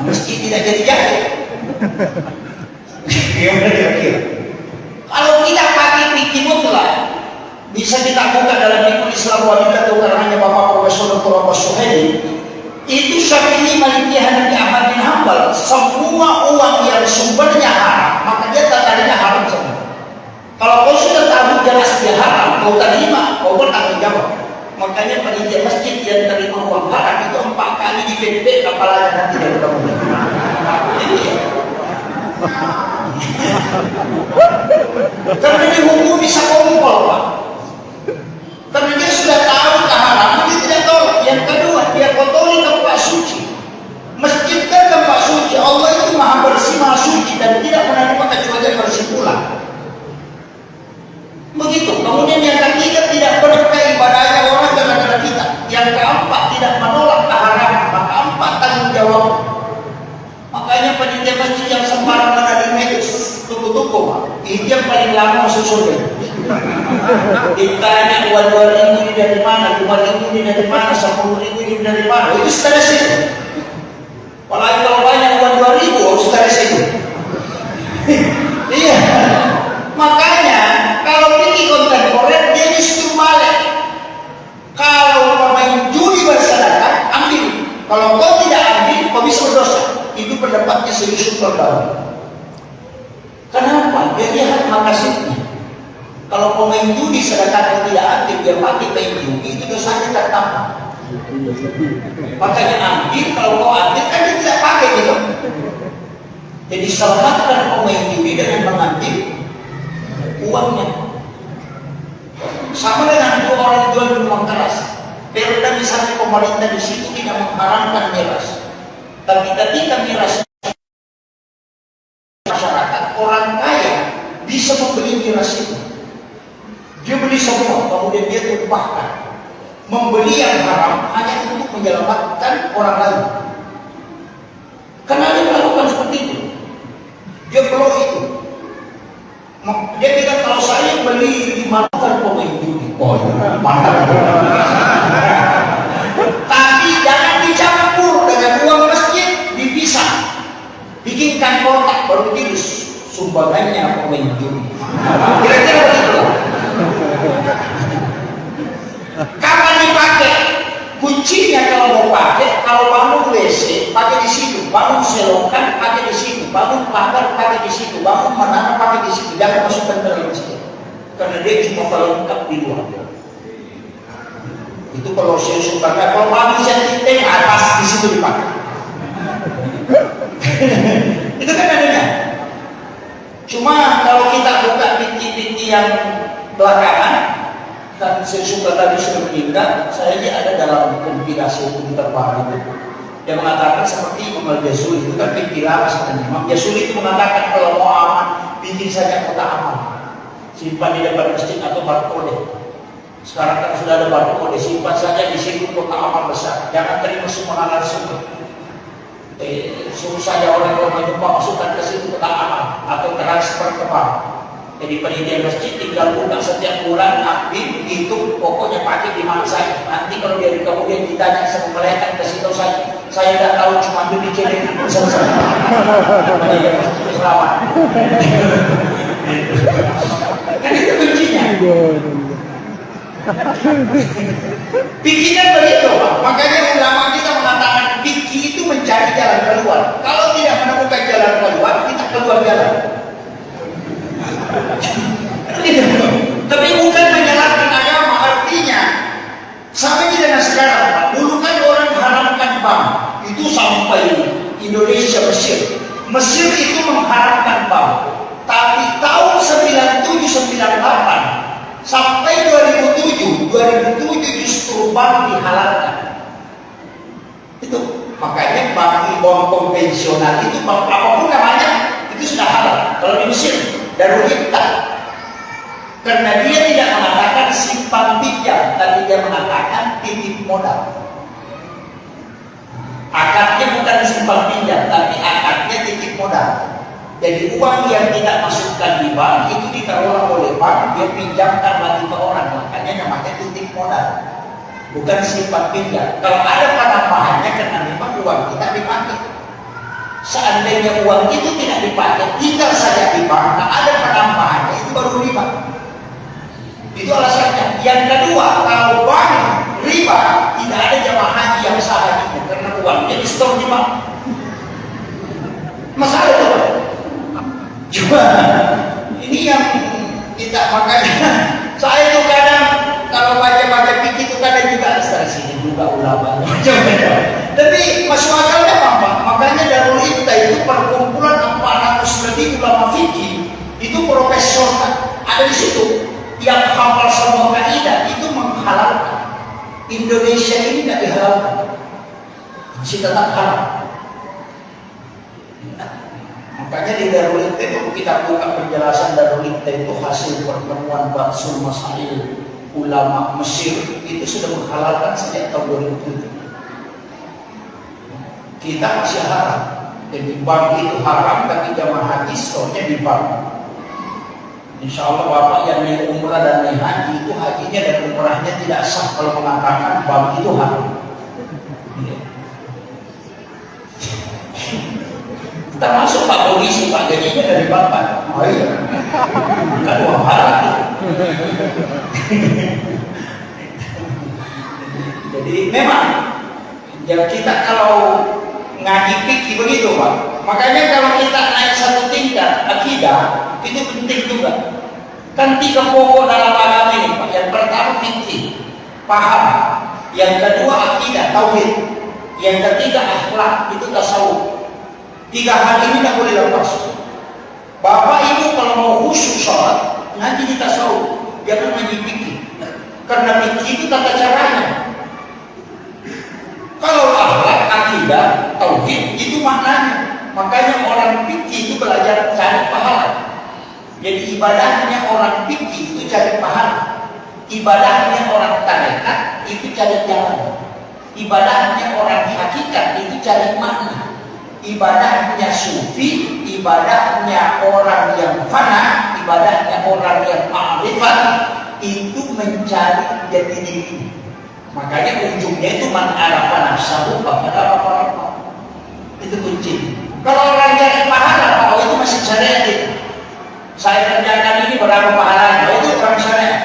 Masjid tidak jadi. Kalau kita pakai fikih mutlak, bisa kita buka dalam fikih Islam Walillah atau karangannya Bapak Profesor Dr. Abbas Suhaili. Itu Syafi'i, Maliki, Hanafi, Ahmad bin Hanbal, semua uang yang sumbernya haram, maka dia tandanya haram semua. Kalau kau sudah tahu jelas dia haram, kau terima, kau bertanggung jawab. Makanya panitia masjid yang terima uang haram itu 4 kali dipepek kepalanya nanti dia mudah-mudahan. Jadi ya. Karena dia hukum bisa kompol, Pak. Karena dia sudah tahu keharaman, dia tidak tolak. Yang kedua, dia kotori tempat suci. Masjid kan tempat suci. Allah itu maha bersih, maha suci, dan tidak menerima kecuali yang bersih pula. Begitu. Kemudian yang ketiga, tidak berkah ibadahnya orang gara-gara kita. Yang keempat, tidak menolak keharaman. Maka keempat, tanggung jawab. Makanya panitia masjid yang sembarang menerima itu tuku-tuku, Pak. Itu yang paling lama masuk surga. Ditanya uang 2.000 ini dari mana, 5.000 ini dari mana, 10.000 ini dari mana, itu stres itu. Apalagi kalau banyak uang 2.000, stres itu. Iya. Makanya kalau fikih kontemporer dia justru balik. Kalau pemain judi bersedekah, ambil. Kalau kau tidak ambil, kau bisa berdosa. Itu pendapatnya Syekh Al-Albani. Kenapa? Dia lihat makasihnya. Kalau pemain judi sedekah tidak aktif, dia pakai main judi, itu dosanya tak tambah. Makanya ambil, kalau kau ambil kan dia tidak pakai gitu. Jadi selamatkan pemain judi dengan mengambil uangnya. Sama dengan dua orang jual minuman keras. Perda misalnya pemerintah di situ tidak mengharamkan miras, tapi ketika miras masyarakat, orang kaya bisa membeli miras itu. Dia beli semua, kemudian dia tumpahkan. Membeli yang haram hanya untuk menyelamatkan orang lain. Karena dia melakukan seperti itu. Dia perlu itu. Dia bilang kalau saya beli dimakan pemain judi, mantap. Tapi jangan dicampur dengan uang masjid, dipisah. Bikinkan kotak baru jadi sumbangannya pemain judi. Kira-kira begitu. Kapan dipakai? Kuncinya kalau mau pakai, kalau bangun WC pakai di situ, bangun selokan pakai di situ, bangun pagar pakai di situ, bangun menara pakai di situ, jangan masukkan ke dalam masjid. Karena dia cuma pelengkap di luar. Itu kalau saya sumbangkan, kalau bangun saya atas di situ dipakai. Itu kan adanya. Cuma kalau kita buka binti-binti yang belakangan, dan saya suka tadi sudah meninggal, saya ini ada dalam kompilasi hukum terbaru itu. Dia mengatakan seperti Imam Al-Jazuli itu kan fikih lama sebenarnya. Imam Jazuli itu mengatakan kalau mau aman, bikin saja kotak aman, simpan di depan masjid atau barcode. Sekarang kan sudah ada barcode, simpan saja di situ kotak aman besar. Jangan terima semua langsung. Suruh saja orang kalau menjumpa masukkan ke situ kotak aman atau transfer ke bank. Jadi panitia masjid tinggal buka setiap bulan, ambil, hitung, pokoknya pakai di mana saja. Nanti kalau dia kemudian ditanya sama malaikat, kasih tahu saya tidak tahu, cuma ambil di celengan selesai. Panitia masjid selamat. Kan itu kuncinya. Pikirnya begitu, Pak. Makanya ulama kita mengatakan fikih itu mencari jalan keluar. Kalau tidak menemukan jalan keluar, kita keluar jalan. Tapi bukan menyalahkan agama, artinya sampai dengan sekarang, Pak. Dulu kan orang haramkan bank, itu sampai Indonesia, Mesir itu mengharamkan bank. Tapi tahun 97-98 2007 justru bank dihalalkan. Itu makanya bank konvensional itu bank apapun namanya itu sudah halal. Kalau di Mesir Darul Ifta, karena dia tidak mengatakan simpan pinjam, tapi dia mengatakan titip modal. Akadnya bukan simpan pinjam, tapi akadnya titip modal. Jadi uang yang tidak masukkan di bank itu dikelola oleh bank, dia pinjamkan lagi ke orang, makanya namanya titip modal, bukan simpan pinjam. Kalau ada penambahannya karena memang uang kita dipakai. Seandainya uang itu tidak dipakai, tinggal saja di bank, nah ada penambahannya itu baru riba. Itu alasannya. Yang kedua, kalau bank riba, tidak ada jamaah haji yang sah hajinya karena uangnya di store di bank. Masalah itu, Pak. Cuma ini yang kita makanya saya itu kadang kalau baca-baca fikih itu kadang juga dari sini juga ulama macam-macam. Tapi masuk akalnya apa? Makanya Darul Ifta itu perkumpulan 400 lebih ulama fikih itu profesor ada di situ yang hafal semua kaidah itu menghalalkan. Indonesia ini tidak dihalalkan, masih tetap halal. Makanya di Darul Ifta itu kita buka penjelasan Darul Ifta itu hasil pertemuan Ba'sul Masail ulama Mesir itu sudah menghalalkan sejak tahun 2007. Kita masih haram. Jadi bank itu haram, tapi jamaah haji store-nya di bank. Insya Allah Bapak yang naik umrah dan naik haji itu hajinya dan umrahnya tidak sah kalau mengatakan bank itu haram. Termasuk Pak Polisi, Pak gajinya dari Bapak. Oh iya, bukan uang haram. Jadi memang ya kita kalau ngaji fikih begitu Pak. Makanya kalau kita naik satu tingkat akidah itu penting juga. Kan 3 pokok dalam agama ini Pak. Yang pertama fikih, paham. Yang kedua akidah, tauhid. Yang ketiga akhlak, itu tasawuf. 3 hal ini tidak boleh lepas. Bapak Ibu kalau mau khusyuk sholat, nanti di tasawuf, jangan ngaji fikih. Karena fikih itu tata caranya. Kalau akhlak, akidah, tauhid itu maknanya. Makanya orang fikih itu belajar cari pahala. Jadi ibadahnya orang fikih itu cari pahala. Ibadahnya orang tarekat itu cari jalan. Ibadahnya orang hakikat itu cari makna. Ibadahnya sufi, ibadahnya orang yang fana, ibadahnya orang yang ma'rifat itu mencari jati diri. Makanya ujungnya itu man arafa nafsahu faqad arafa rabbah. Itu kunci. Kalau orang cari pahala, itu masih syariat itu. Saya kerjakan ini berapa pahalanya? Itu orang syariat.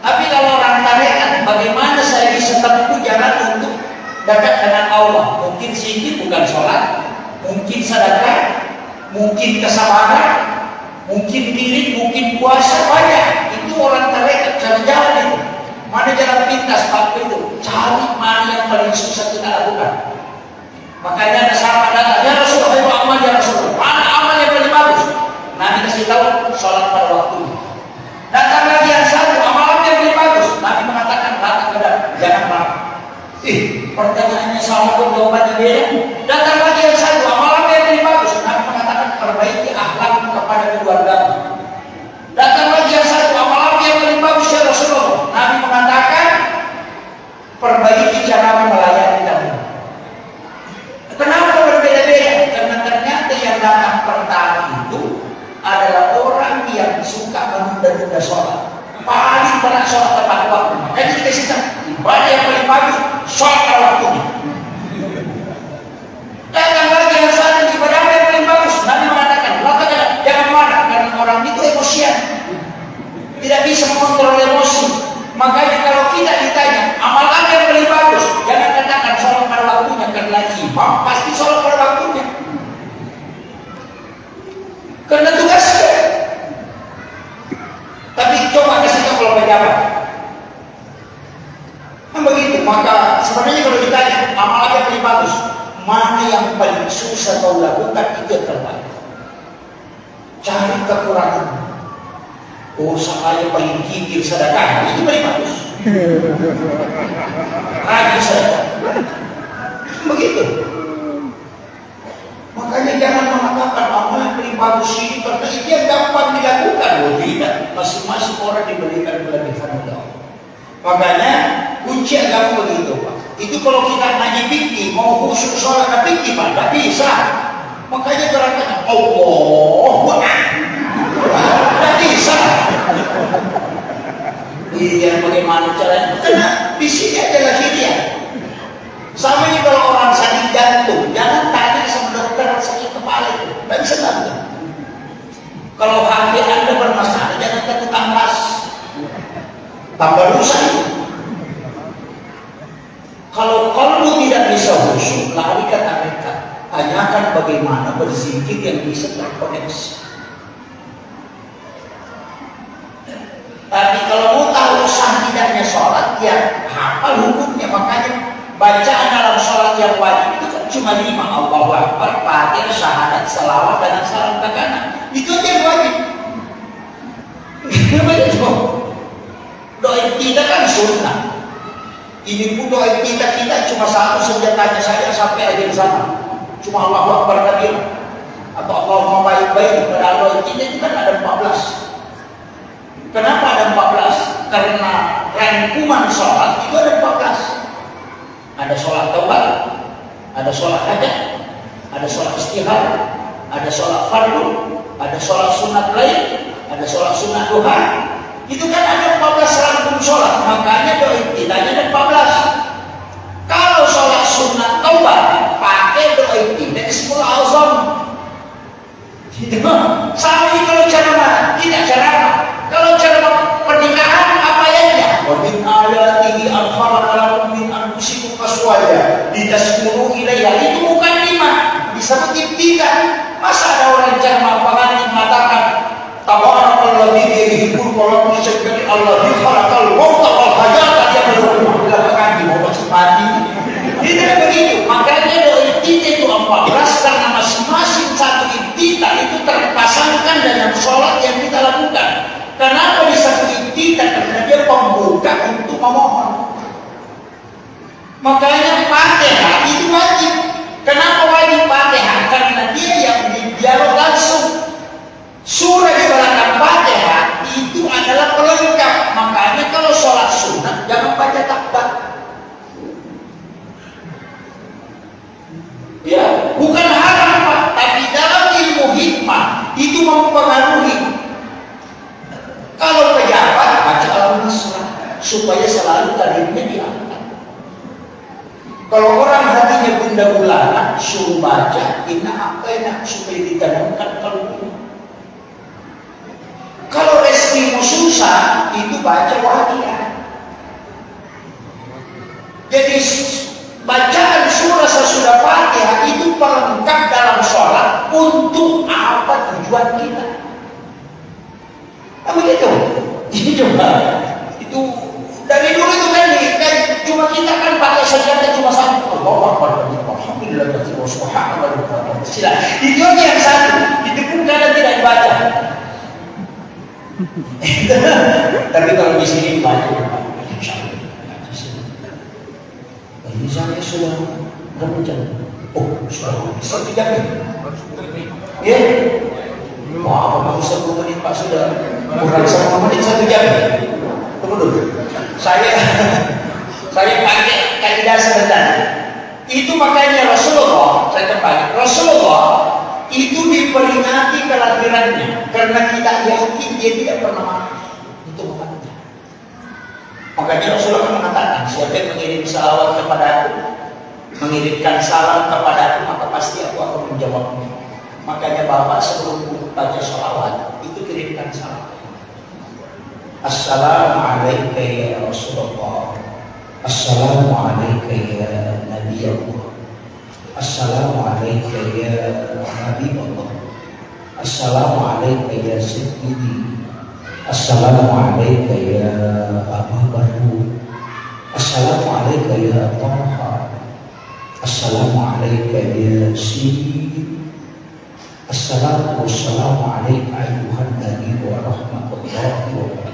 Tapi kalau orang tarekat, bagaimana saya bisa tempuh jalan untuk dekat dengan Allah? Mungkin sedikit bukan sholat, mungkin sedekah, mungkin kesabaran, mungkin diri, mungkin puasa, banyak. Itu orang tarekat cari jalan itu. Mana jalan pintas Pak itu? Cari mana yang paling susah kita lakukan. Makanya ada sahabat datang, ya Rasulullah, itu amal ya Rasulullah. Mana amal yang paling bagus? Nabi kasih tahu sholat pada waktunya. Datang lagi yang satu, amal yang paling bagus. Nabi mengatakan datang ke dalam, jangan marah. Pertanyaannya sama pun jawabannya beda. Datang lagi yang satu, amal yang paling bagus. Nabi mengatakan perbaiki akhlak kepada keluarga. Datang lagi yang satu, amal yang paling bagus ya Rasulullah. Nabi mengatakan perbaiki cara melayani kamu. Kenapa berbeda-beda? Karena ternyata yang datang pertama itu adalah orang yang suka menunda-nunda sholat. Paling banyak sholat tepat waktu. Makanya dikasih tahu, ibadah yang paling bagus sholat pada waktunya. Datang lagi yang satu, ibadah yang paling bagus. Nabi mengatakan, jangan marah karena orang itu emosian, tidak bisa mengontrol emosi. Makanya kalau kita ditanya amal apa yang paling bagus, jangan katakan sholat pada waktunya, karena imam pasti sholat pada waktunya. Karena tugasnya. Tapi coba kasih tahu kalau pejabat. Kan begitu. Maka sebenarnya kalau ditanya amal apa yang paling bagus, mana yang paling susah kau lakukan itu yang terbaik. Cari kekurangan. Oh, saya paling gigil sedekah, itu paling bagus. Ragu saya. Begitu. Makanya jangan mengatakan amalan paling bagus ini karena itu yang gampang dilakukan. Oh tidak, masing-masing orang diberikan kelebihan Allah. Makanya kunci agama begitu Pak. Itu kalau kita ngaji fikih mau khusyuk sholat fikih Pak, tidak bisa. Makanya gerakannya Allah, tidak bisa. Iya, bagaimana caranya? Karena di sini adalah hidayah. Sama ini kalau orang sakit jantung, jangan tanya sama dokter sakit kepala itu, tidak bisa tanya. Kalau hati Anda bermasalah, jangan ke tukang las, tambah dosa itu. Kalau kalbu tidak bisa khusyuk, lari kata mereka, tanyakan bagaimana berzikir yang bisa terkoneksi. Tapi kalau mau tahu sah tidaknya sholat, ya hafal hukumnya. Makanya bacaan dalam sholat yang wajib itu kan cuma 5. Allahu Akbar, Fatihah, syahadat, salawat, dan salam ke kanan. Itu aja yang wajib. Begitu. Doa kita kan sunnah. Ini pun doa kita cuma satu senjatanya saya sampai akhir zaman. Cuma Allahu Akbar kabir atau Allahumma baik-baik. Padahal doa kita itu kan ada 14. Kenapa ada 14? Karena rangkuman sholat itu ada 14. Ada sholat taubat, ada sholat hajat, ada sholat istihar, ada sholat fardu, ada sholat sunat lain, ada sholat sunat duha. Itu kan ada 14 rangkum sholat. Makanya doa kita ada 14. Kalau sholat sunat taubat pakai doa kita Ismul Azam. Sama ini kalau cara mana? Tidak cara apa? Kalau cara pernikahan apa ayatnya? Wa min ayatihi an khalaqa lakum min anfusikum azwaja litaskunu ilaiha. Itu bukan 5, disebut ibtidah. Masa ada orang Jerman pengantin mengatakan tabarakalladzi biyadihi mulku wa lahu syarikun alladzi khalaqal mauta wal hayata, dia berumah dalam pengantin mau mati. Tidak begitu. Makanya doa ibtidah itu 14 karena masing-masing satu ibtidah itu terpasangkan dengan sholat yang kita lakukan. Kenapa disebut ibtidah? Karena dia pembuka untuk memohon. Makanya Fatihah itu wajib. Kenapa wajib Fatihah? Karena dia yang dialog langsung. Surah di belakang Fatihah itu adalah pelengkap. Makanya kalau sholat sunat jangan baca takbir. Ya, bukan haram Pak, tapi dalam ilmu hikmah itu mempengaruhi. Kalau pejabat baca Al-Nasrah supaya selalu karirnya diangkat. Kalau orang hatinya bunda gulana suruh baca inna aqaina supaya ditanamkan kalbunya. Kalau rezekimu susah itu baca Waqiah. Jadi bacaan surah sesudah Fatihah itu pelengkap dalam sholat. Untuk apa tujuan kita? Nah, begitu. Ini coba itu dari dulu itu kan cuma kita kan pakai sajadah cuma satu. Allahu Akbar, alhamdulillah, subhanallah, sila. Itu aja yang satu. Itu pun kadang tidak dibaca. Tapi kalau di sini dibaca, ini saya sudah berapa jam? Oh, sudah 1 jam. Ya. Wah, apa 10 menit Pak sudah kurang 1 menit 1 jam. Tunggu dulu. Saya pakai kaidah sebentar. Itu makanya Rasulullah, saya kembali. Rasulullah itu diperingati kelahirannya karena kita yakin dia tidak pernah mati. Itu makanya. Makanya Rasulullah mengatakan, siapa yang mengirim salawat kepada aku, mengirimkan salam kepada aku, maka pasti aku akan menjawabnya. Makanya Bapak sebelum baca sholawat itu kirimkan salam. Assalamualaikum ya Rasulullah, Assalamualaikum ya Nabi Allah, Assalamualaikum ya Habib Allah, Assalamualaikum ya Sayyidi, Assalamualaikum ya Abu Bakar, Assalamualaikum ya Taha, Assalamualaikum ya Sidi, Assalamualaikum ayuhan Nabi wa rahmatullahi wa barakatuh.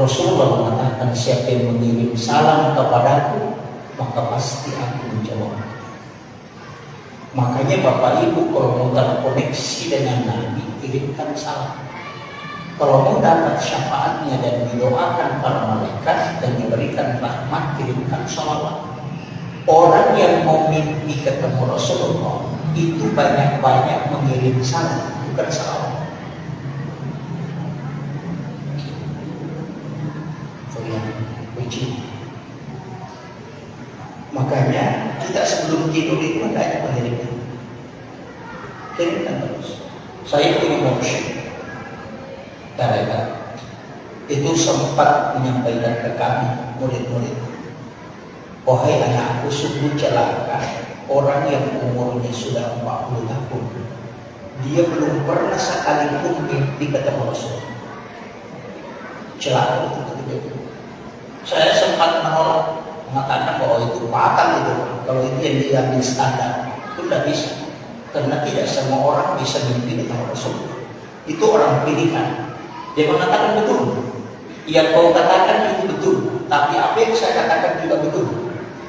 Rasulullah mengatakan, siapa yang mengirim salam kepadaku, maka pasti aku menjawab. Makanya Bapak Ibu kalau mau terkoneksi dengan Nabi, kirimkan salam. Kalau mau dapat syafaatnya dan didoakan para malaikat dan diberikan rahmat, kirimkan sholawat. Orang yang mau mimpi ketemu Rasulullah itu banyak-banyak mengirim salam, bukan salawat. Makanya kita sebelum tidur itu hendaknya mengirimkan. Kirimkan terus. Saya punya mursyid Tarekat itu sempat menyampaikan ke kami murid-murid, wahai anakku, sungguh celaka orang yang umurnya sudah 40 tahun, dia belum pernah sekalipun mimpi ketemu Rasul. Celaka itu ketika itu. Saya sempat menolak, mengatakan bahwa itu fatal itu. Kalau itu yang diambil standar, itu tidak bisa. Karena tidak semua orang bisa mimpi ketemu Rasul. Itu orang pilihan. Dia mengatakan betul. Yang kau katakan itu betul. Tapi apa yang saya katakan juga betul.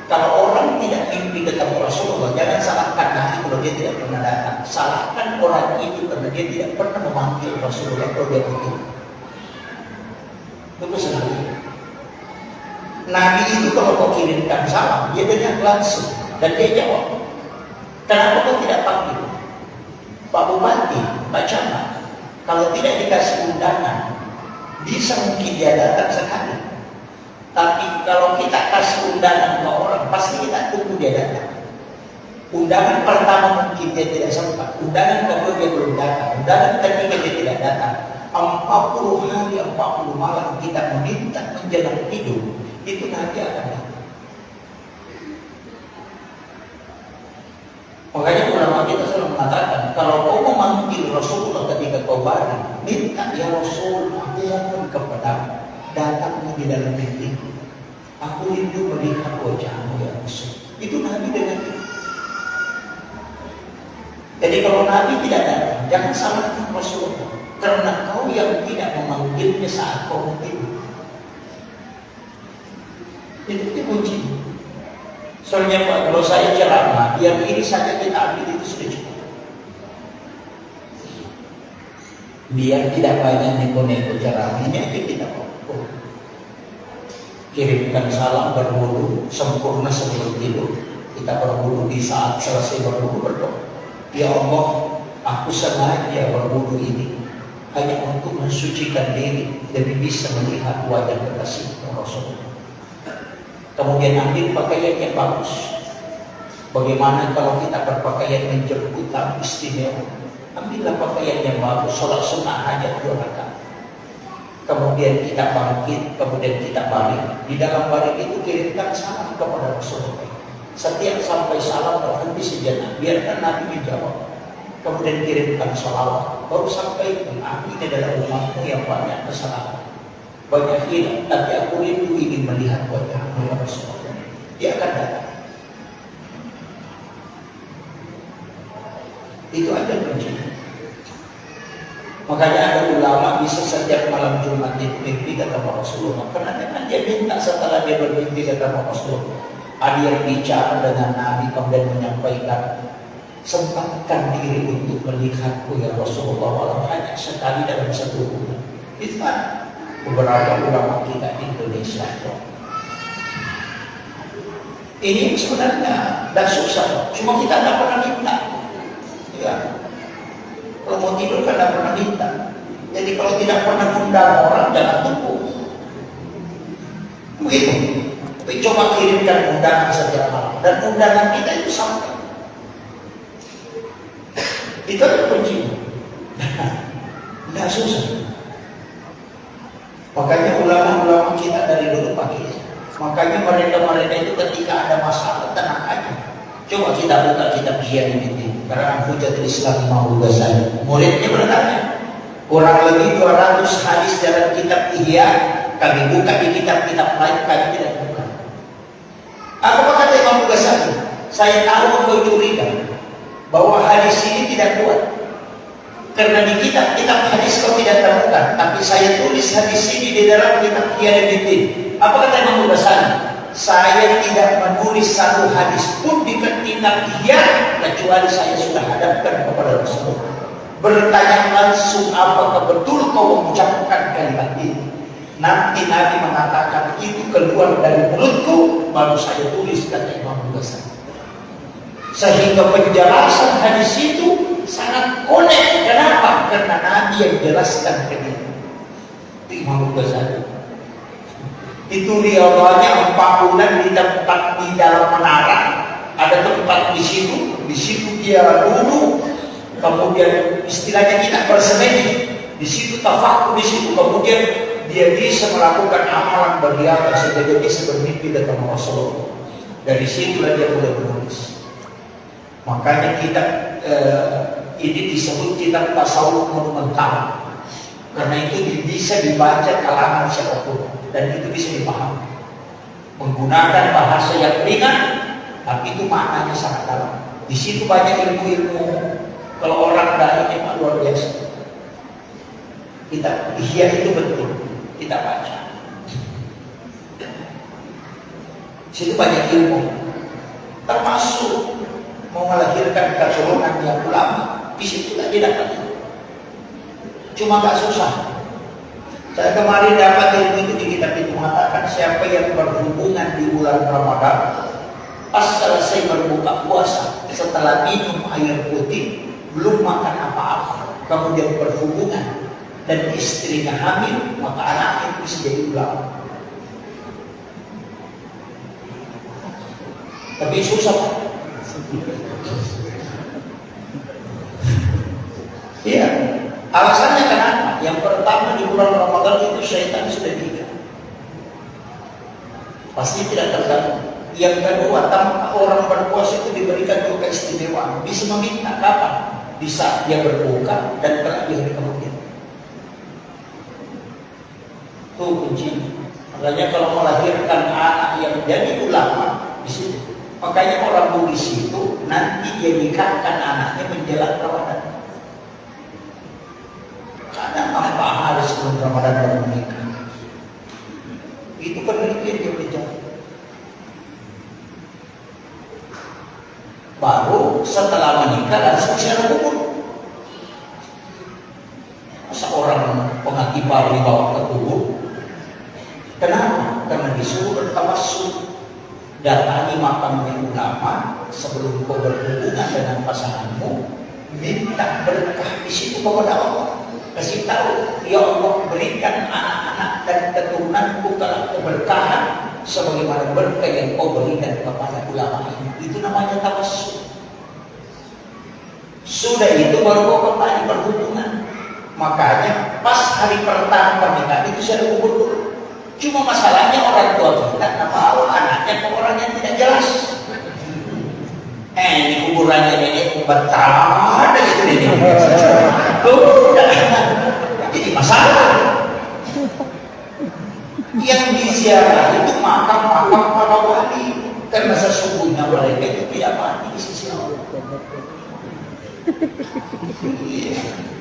Kalau orang tidak mimpi ketemu Rasulullah, jangan salahkan Nabi kalau dia tidak pernah datang. Salahkan orang itu karena dia tidak pernah memanggil Rasulullah kalau dia betul. Itu senang. Nabi itu kalau kau kirimkan salam, dia dengar langsung dan dia jawab. Kenapa kau tidak panggil Pak Bupati, Pak Camat? Kalau tidak dikasih undangan, bisa mungkin dia datang sekali. Tapi kalau kita kasih undangan ke orang, pasti kita tunggu dia datang. Undangan pertama mungkin dia tidak sempat, undangan kedua dia belum datang, undangan ketiga dia tidak datang. 40 hari, 40 malam kita meminta menjelang tidur, itu nanti akan datang. Makanya ulama kita selalu mengatakan, kalau kau memanggil Rasulullah ketika kau baring, minta ya Rasul, aku mohon kepadamu, datangmu di dalam mimpi. Aku rindu melihat wajahmu ya Rasul. Itu Nabi dengan itu. Jadi kalau Nabi tidak datang, jangan salahkan Rasulullah, karena kau yang tidak memanggilnya saat kau tidur. Itu kunci. Soalnya Pak, kalau saya ceramah, yang ini saja kita ambil itu sudah cukup. Biar tidak banyak neko-neko ceramahnya, itu kita mau. Kirimkan salam, berwudu, sempurna sebelum tidur. Kita berwudu, di saat selesai berwudu berdoa, ya Allah, aku sengaja berwudu ini hanya untuk mensucikan diri demi bisa melihat wajah kekasih Rasulullah. Kemudian ambil pakaian yang bagus. Bagaimana kalau kita berpakaian menjemput tamu istimewa? Ambillah pakaian yang bagus, sholat sunnah hajat 2 rakaat. Kemudian kita bangkit, kemudian kita balik. Di dalam balik itu kirimkan salam kepada Rasulullah. Setiap sampai salam berhenti sejenak, biarkan Nabi menjawab. Kemudian kirimkan sholawat. Baru sampai aku ini adalah umatmu yang banyak kesalahan, banyak hilang, tapi aku rindu ingin melihat wajahmu ya Rasulullah. Dia akan datang. Itu ada kuncinya. Makanya ada ulama bisa setiap malam Jumat itu mimpi kata Rasulullah. Karena memang dia minta setelah dia bermimpi kata Rasulullah, ada yang bicara dengan Nabi kemudian menyampaikan, sempatkan diri untuk melihatku ya Rasulullah walau hanya sekali dalam 1 bulan. Itu kan beberapa ulama kita di Indonesia. Ini sebenarnya dan susah, cuma kita tidak pernah minta. Ya, kalau mau tidur kan tidak pernah minta. Jadi kalau tidak pernah undang orang, jangan tunggu. Begitu. Coba kirimkan undangan setiap malam, dan undangan kita itu sampai. Itu adalah kunci. Tidak susah. Makanya ulama-ulama kita dari dulu pakai. Makanya mereka itu ketika ada masalah tenang aja. Coba kita buka kitab Jihad ini. Karena Hujatul Islam Imam Ghazali. Muridnya bertanya, kurang lebih 200 hadis dalam kitab Ihya kami buka di kitab-kitab lain, kami tidak buka. Apa kata Imam Ghazali? Saya tahu kau curiga bahwa hadis ini tidak kuat. Karena di kitab-kitab hadis kau tidak tidak temukan, tapi saya tulis hadis ini di dalam kitab Qiyadul. Apa kata Imam Ghazali? Saya tidak menulis satu hadis pun di kitab Ihya kecuali saya sudah hadapkan kepada Rasulullah, bertanya langsung, apakah betul kau mengucapkan kalimat ini? Nanti Nabi mengatakan itu keluar dari mulutku, baru saya tulis, kata Imam Ghazali. Sehingga penjelasan hadis itu sangat konek. Kenapa? Karena Nabi yang jelaskan ke dia. Itu Imam Ghazali. Itu riwayatnya 4 bulan di tempat di dalam menara. Ada tempat di situ dia duduk. Kemudian istilahnya kita bersemedi. Di situ tafakur, di situ kemudian dia bisa melakukan amalan bagi apa sehingga dia bisa bermimpi dengan Rasulullah. Dari situlah dia mulai menulis. Makanya kita ini disebut kitab tasawuf monumental, karena itu bisa dibaca kalangan siapapun dan itu bisa dipahami. Menggunakan bahasa yang ringan, tapi itu maknanya sangat dalam. Di situ banyak ilmu-ilmu. Kalau orang dai memang luar biasa. Kita Ihya itu betul kita baca. Di situ banyak ilmu, termasuk mau melahirkan keturunan yang ulama. Di situ tadi dapat, cuma gak susah. Saya kemarin dapat ilmu itu di kitab itu mengatakan siapa yang berhubungan di bulan Ramadan pas selesai berbuka puasa, setelah minum air putih, belum makan apa-apa, kemudian berhubungan dan istrinya hamil, maka anaknya bisa jadi ulama. Tapi susah. Iya, alasannya kenapa? Yang pertama, di bulan Ramadan itu syaitan sudah tiga, pasti tidak terganggu. Yang kedua, tanpa orang berpuasa itu diberikan juga keistimewaan, bisa meminta kapan? Di saat dia berbuka dan kelak di hari kemudian. Itu kuncinya. Makanya kalau melahirkan anak yang jadi ulama di situ. Makanya orang Bugis itu nanti dia nikahkan anaknya menjelang Ramadan. Karena 4 hari sebelum Ramadan baru menikah. Itu penelitian dia berjalan. Baru setelah menikah langsung siaran kubur. Masa orang pengantin baru dibawa ke kubur? Kenapa? Karena disuruh bertawassul. Datangi makamnya ulama sebelum kau berhubungan dengan pasanganmu, minta berkah di situ kepada Allah. Kasih tahu, ya Allah, berikan anak-anak dan keturunanku kelak keberkahan sebagaimana berkah yang kau berikan kepada ulama ini. Itu namanya tawassul. Sudah itu baru kau kembali berhubungan. Makanya pas hari pertama pernikahan itu saya kubur dulu. Cuma masalahnya orang tua kita tak tahu anaknya ke orang yang tidak jelas. Ini kuburannya ini kubatar dan itu ini. Jadi masalah. Yang diziarah itu makam-makam para wali, karena sesungguhnya mereka itu tidak mati di sisi Allah.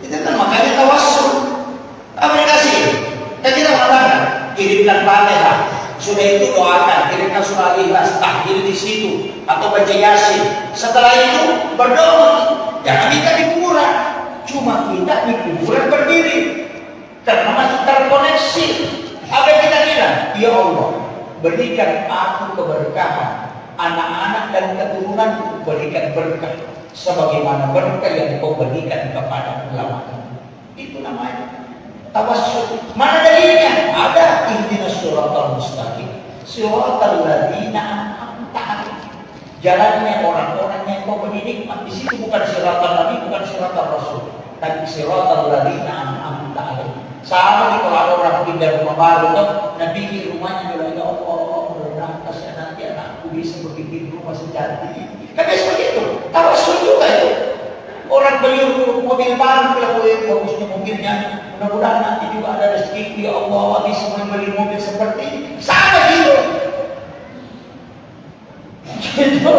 Itu kan makanya tawassul. Aplikasi. Dan kita mengatakan kirimkan Fatihah, sudah itu doakan, kirimkan surah Ikhlas, tahlil di situ atau baca Yasin. Setelah itu berdoa, jangan minta di kuburan. Cuma kita di kuburan berdiri karena masih terkoneksi. Apa yang kita bilang? Ya Allah, berikan aku keberkahan, anak-anak dan keturunanku berikan berkah sebagaimana berkah yang kau berikan kepada ulama. Itu namanya tawassul. Mana dalilnya? Ada, ihdinas siratal mustaqim, siratal ladzina an'amta 'alaihim. Jalannya orang-orang yang kau beri nikmat. Di situ bukan siratal nabi, bukan siratal rasul, tapi siratal ladzina an'amta 'alaihim. Sama nih kalau ada orang pindah rumah baru tuh, nabi di rumahnya bilang, ya Allah, berangkat ya nanti anakku bisa bikin rumah secantik. Kan seperti itu. Tawassul juga itu. Orang beli mobil baru, bilang, bagusnya mobilnya, mudah-mudahan nanti juga ada rezeki, ya Allah, bisa membeli mobil seperti ini. Sama gitu. Gitu.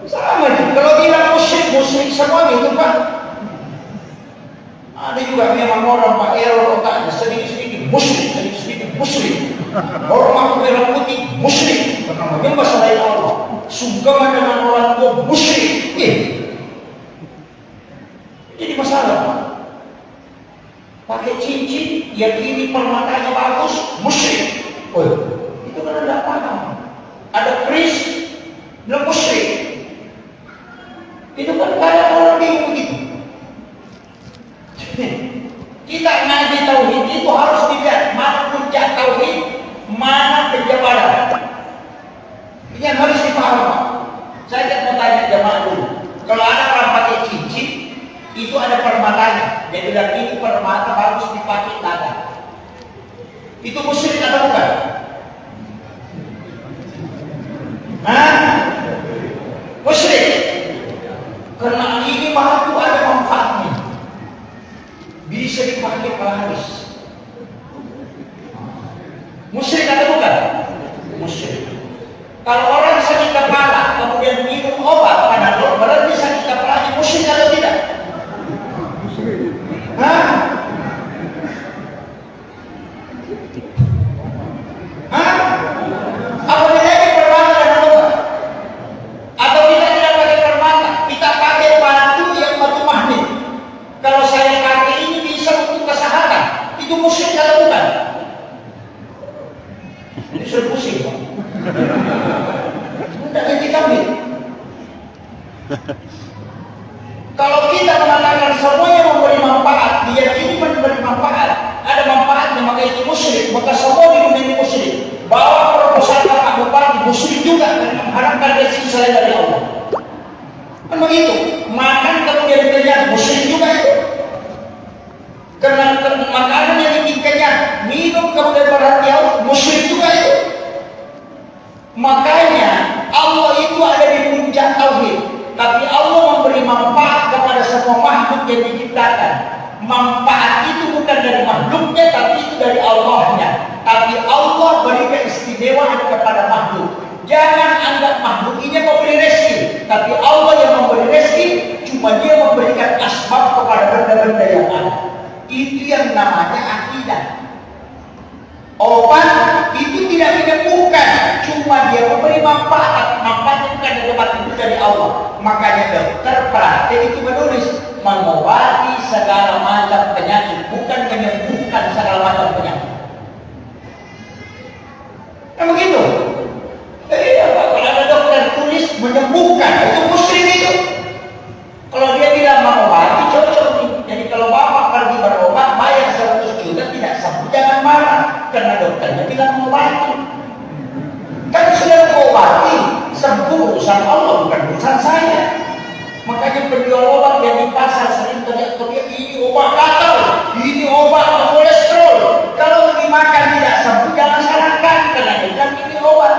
Sama gitu. Kalau bilang musyrik semua gitu Pak. Ada juga juga memang orang Pak Erol otaknya sedikit-sedikit musyrik. Orang merah putih musyrik karena menyembah selain Allah. Sungkaman dengan orang tua musyrik. Jadi masalah. Pakai cincin, yang ini permatanya bagus, musyrik. Itu kan tidak paham. Ada keris, bilang musyrik. Itu kan kadang orang bingung begitu. Kita ngaji tauhid itu harus dilihat mana puncak tauhid, mana penjabaran. Ini yang harus dipahami. Saya mau tanya jamaah dulu. Kalau ada orang pakai cincin, itu ada permatanya. Dia bilang ini permata bagus dipakai tangan. Itu musyrik atau bukan? Musyrik. Karena ini mah ada manfaatnya. Bisa dipakai pelaris. Musyrik atau bukan? Musyrik. Kalau orang sakit kepala kemudian minum obat Panadol, berarti sakit kepala musyrik atau tidak? Apa bedanya permata dan obat? Atau kita tidak pakai permata, kita pakai batu yang batu magnet. Kalau saya pakai ini bisa untuk kesehatan, itu musyrik atau bukan? Ini sudah pusing, Pak. Tidak ada kita ambil. Kalau kita mengatakan semuanya memberi manfaat, dia ini memberi manfaat, ada manfaatnya, maka itu musyrik, maka semua dimenjadi musyrik. Bawa proposal Pak Bupati musyrik juga dan mengharapkan rezeki selain dari Allah. Kan begitu. Makan kemudian kenyang, musyrik juga itu. Karena makanan yang bikin kenyang, minum kemudian berhati-hati, musyrik juga itu. Makanya Allah itu ada di puncak tauhid, tapi Allah memberi manfaat kepada semua makhluk yang diciptakan. Manfaat itu bukan dari makhluknya, tapi itu dari Allahnya. Tapi Allah beri keistimewaan kepada makhluk. Jangan anggap makhluk ini memberi rezeki, tapi Allah yang memberi rezeki. Cuma Dia memberikan asbab kepada benda-benda yang ada. Itu yang namanya akidah. Obat itu tidak menyembuhkan, cuma dia memberi manfaat. Manfaatnya bukan dari obat, itu dari Allah. Makanya dokter praktek itu menulis mengobati segala macam penyakit, bukan menyembuhkan segala macam penyakit. Nah begitu. Kalau ada dokter tulis menyembuhkan, itu musyrik itu. Kalau dia bilang mengobati, cocok nih. Jadi kalau bapak pergi berobat bayar 100 juta tidak sembuh, jangan marah. Karena dokternya bilang mengobati. Kan sudah mengobati, sembuh urusan Allah, bukan urusan saya. Makanya penjual obat yang di pasar sering teriak-teriak, ini obat gatal, ini obat kolesterol. Kalau dimakan tidak sembuh, jangan salahkan, karena dia bilang ini obat.